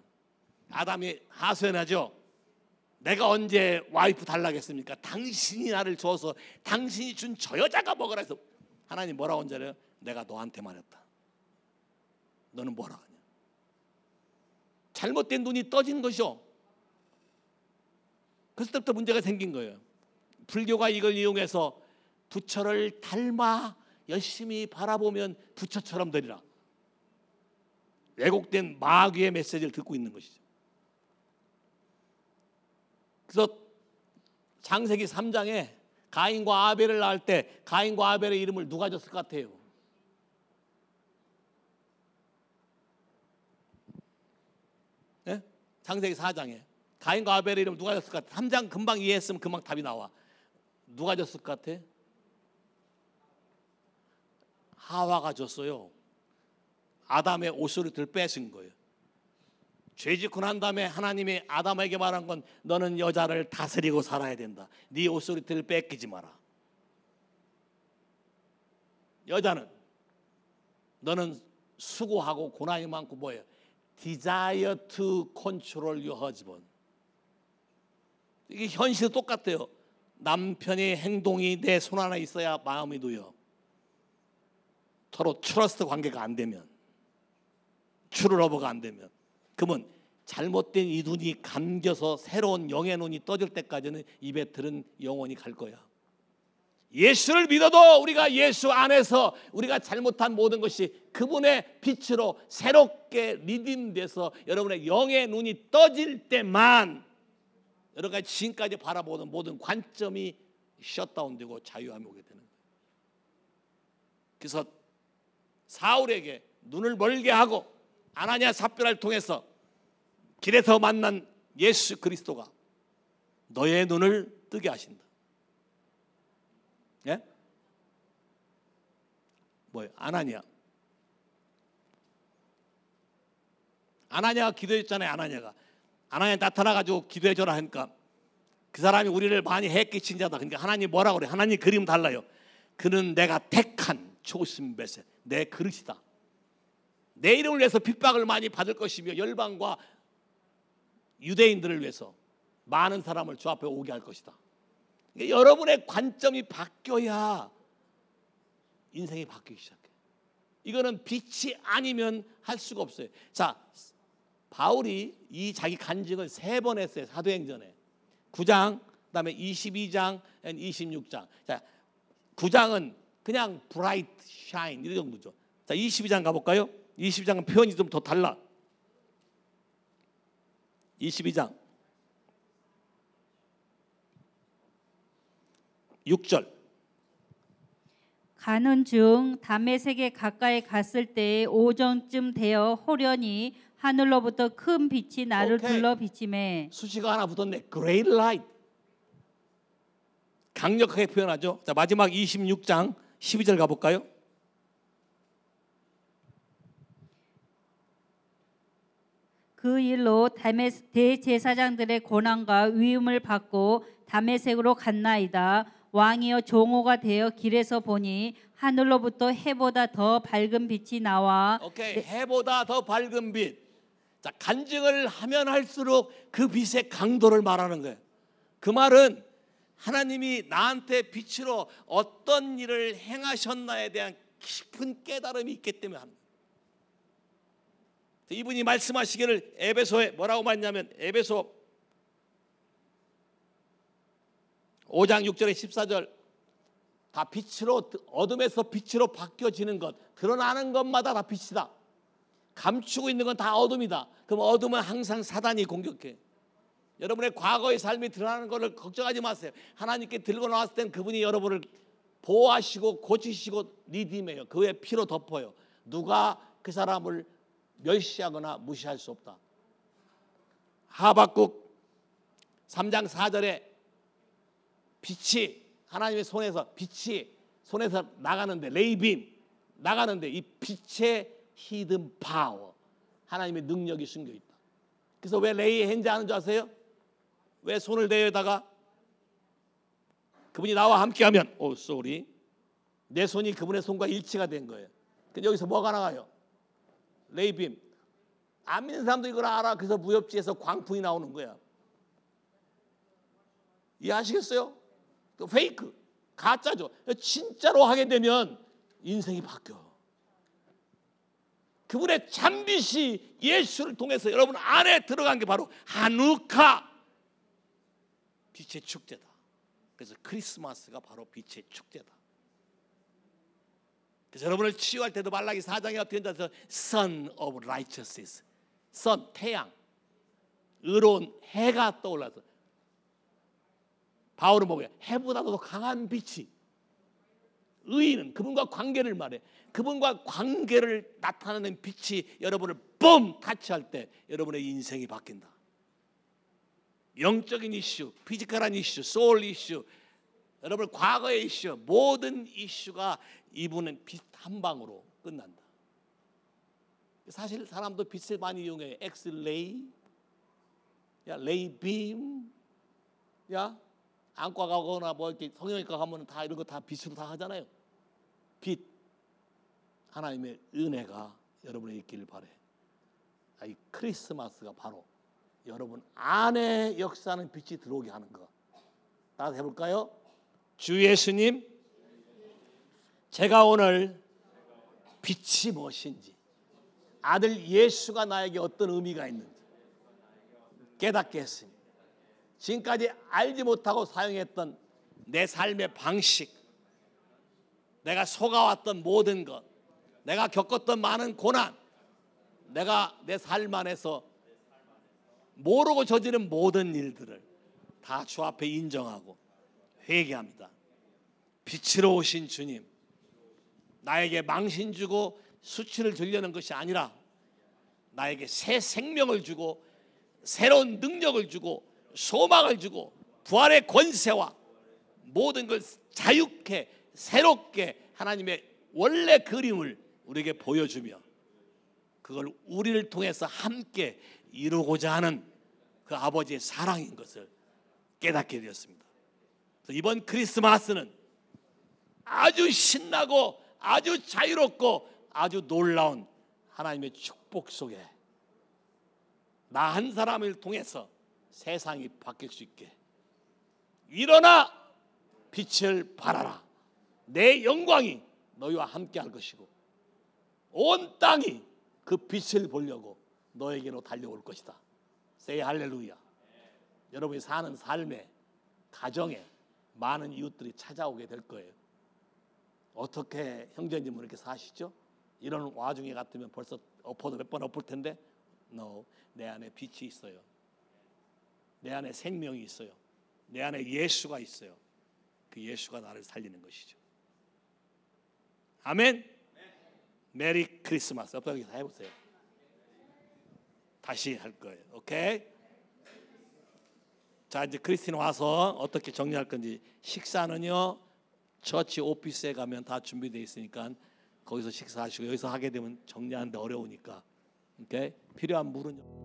아담이 하소연하죠. 내가 언제 와이프 달라겠습니까? 당신이 나를 줘서 당신이 준 저 여자가 먹으라 해서 하나님 뭐라고 한 줄 알아요? 내가 너한테만 했다. 너는 뭐라 하냐? 잘못된 눈이 떠진 것이요. 그때부터 문제가 생긴 거예요. 불교가 이걸 이용해서 부처를 닮아 열심히 바라보면 부처처럼 되리라. 왜곡된 마귀의 메시지를 듣고 있는 것이죠. 그래서 창세기 3장에 가인과 아벨을 낳을 때 가인과 아벨의 이름을 누가 줬을 것 같아요? 네? 창세기 4장에 가인과 아벨의 이름을 누가 줬을 것 같아요? 3장 금방 이해했으면 금방 답이 나와. 누가 줬을 것 같아? 하와가 줬어요. 아담의 옷소리를 뺏은 거예요. 죄 짓고 난 다음에 하나님이 아담에게 말한 건 너는 여자를 다스리고 살아야 된다. 네 옷소리를 뺏기지 마라. 여자는 너는 수고하고 고난이 많고 뭐예요? Desire to control your husband. 이게 현실 똑같아요. 남편의 행동이 내 손 안에 있어야 마음이 놓여. 서로 트러스트 관계가 안 되면, 트루러버가 안 되면, 그러면 잘못된 이 눈이 감겨서 새로운 영의 눈이 떠질 때까지는 이 배틀은 영원히 갈 거야. 예수를 믿어도 우리가 예수 안에서 우리가 잘못한 모든 것이 그분의 빛으로 새롭게 리딤돼서 여러분의 영의 눈이 떠질 때만 여러 가지 지금까지 바라보는 모든 관점이 셧다운되고 자유함이 오게 되는 거예요. 그래서 사울에게 눈을 멀게 하고 아나니아 삽비라를 통해서 길에서 만난 예수 그리스도가 너의 눈을 뜨게 하신다. 예? 뭐예요? 아나니아가 기도했잖아요. 아나니아 나타나가지고 기도해줘라 하니까 그 사람이 우리를 많이 해끼친 자다. 그러니까 하나님 뭐라고 그래? 하나님 그림 달라요. 그는 내가 택한 초심 메세 내 그릇이다. 내 이름을 위해서 핍박을 많이 받을 것이며 열방과 유대인들을 위해서 많은 사람을 주 앞에 오게 할 것이다. 그러니까 여러분의 관점이 바뀌어야 인생이 바뀌기 시작해. 이거는 빛이 아니면 할 수가 없어요. 자, 바울이 이 자기 간증을 3번 했어요. 사도행전에 9장, 그다음에 22장, 26장. 자, 9장은 그냥 bright shine 이 정도죠. 자, 22장 가볼까요? 22장은 표현이 좀 더 달라. 22장 6절. 가는 중 다메섹에 가까이 갔을 때 오전쯤 되어 호련히 하늘로부터 큰 빛이 나를 오케이. 둘러 비치매. 수식어가 하나 붙었네. Great light. 강력하게 표현하죠. 자, 마지막 26장 12절 가볼까요? 그 일로 대제사장들의 고난과 위임을 받고 다메섹으로 갔나이다. 왕이여 종호가 되어 길에서 보니 하늘로부터 해보다 더 밝은 빛이 나와. 오케이. 해보다 더 밝은 빛. 자, 간증을 하면 할수록 그 빛의 강도를 말하는 거예요. 그 말은 하나님이 나한테 빛으로 어떤 일을 행하셨나에 대한 깊은 깨달음이 있기 때문에 합니다. 이분이 말씀하시기를 에베소에 뭐라고 말했냐면 에베소 5장 6절에 14절 다 빛으로 어둠에서 빛으로 바뀌어지는 것 드러나는 것마다 다 빛이다. 감추고 있는 건 다 어둠이다. 그럼 어둠은 항상 사단이 공격해. 여러분의 과거의 삶이 드러나는 것을 걱정하지 마세요. 하나님께 들고 나왔을 땐 그분이 여러분을 보호하시고 고치시고 리디메요. 그의 피로 덮어요. 누가 그 사람을 멸시하거나 무시할 수 없다. 하박국 3장 4절에 빛이 하나님의 손에서 빛이 손에서 나가는데 레이빔 나가는데 이 빛의 히든 파워 하나님의 능력이 숨겨 있다. 그래서 왜 레이 핸즈 하는 줄 아세요? 왜 손을 대에다가 그분이 나와 함께하면 내 손이 그분의 손과 일치가 된 거예요. 근데 여기서 뭐가 나가요? 레이빔. 안 믿는 사람도 이걸 알아. 그래서 무협지에서 광풍이 나오는 거야. 이해하시겠어요? 또 페이크, 가짜죠. 진짜로 하게 되면 인생이 바뀌어. 그분의 참빛이 예수를 통해서 여러분 안에 들어간 게 바로 하누카, 빛의 축제다. 그래서 크리스마스가 바로 빛의 축제다. 그래서 여러분을 치유할 때도 말라기 4장에 어떻게 된다? Sun of Righteousness, 선 태양, 의로운 해가 떠올라서 바울은 뭐예요? 해보다도 강한 빛이, 의인은 그분과 관계를 말해. 그분과 관계를 나타내는 빛이 여러분을 뿜 타치할 때 여러분의 인생이 바뀐다. 영적인 이슈, 피지컬한 이슈, 소울 이슈, 여러분 과거의 이슈, 모든 이슈가 이분은 빛 한 방으로 끝난다. 사실 사람도 빛을 많이 이용해요. 엑스레이, 레이빔, 안과 가거나 뭐 이렇게 성형외과 가면 다 이런 거 다 빛으로 다 하잖아요. 빛, 하나님의 은혜가 여러분에 있기를 바래. 이 크리스마스가 바로 여러분 안에 역사하는 빛이 들어오게 하는 거. 따라서 해볼까요? 주 예수님, 제가 오늘 빛이 무엇인지, 아들 예수가 나에게 어떤 의미가 있는지 깨닫게 했습니다. 지금까지 알지 못하고 사용했던 내 삶의 방식, 내가 속아왔던 모든 것, 내가 겪었던 많은 고난, 내가 내 삶 안에서 모르고 저지른 모든 일들을 다 주 앞에 인정하고 회개합니다. 빛으로 오신 주님, 나에게 망신 주고 수치를 주려는 것이 아니라 나에게 새 생명을 주고 새로운 능력을 주고 소망을 주고 부활의 권세와 모든 걸 자유케 새롭게 하나님의 원래 그림을 우리에게 보여주며 그걸 우리를 통해서 함께 이루고자 하는 그 아버지의 사랑인 것을 깨닫게 되었습니다. 그래서 이번 크리스마스는 아주 신나고 아주 자유롭고 아주 놀라운 하나님의 축복 속에 나 한 사람을 통해서 세상이 바뀔 수 있게 일어나 빛을 발하라. 내 영광이 너희와 함께 할 것이고 온 땅이 그 빛을 보려고 너에게로 달려올 것이다. Say 할렐루야. 여러분이 사는 삶에 가정에 많은 이웃들이 찾아오게 될 거예요. 어떻게 형제님은 이렇게 사시죠? 이런 와중에 같으면 벌써 엎어도 몇 번 엎을 텐데 No, 내 안에 빛이 있어요. 내 안에 생명이 있어요. 내 안에 예수가 있어요. 그 예수가 나를 살리는 것이죠. 아멘. 메리 크리스마스. 여기 다 해보세요. 다시 할 거예요. 오케이. 자, 이제 크리스틴 와서 어떻게 정리할 건지. 식사는요 처치 오피스에 가면 다 준비되어 있으니까 거기서 식사하시고 여기서 하게 되면 정리하는데 어려우니까 오케이. 필요한 물은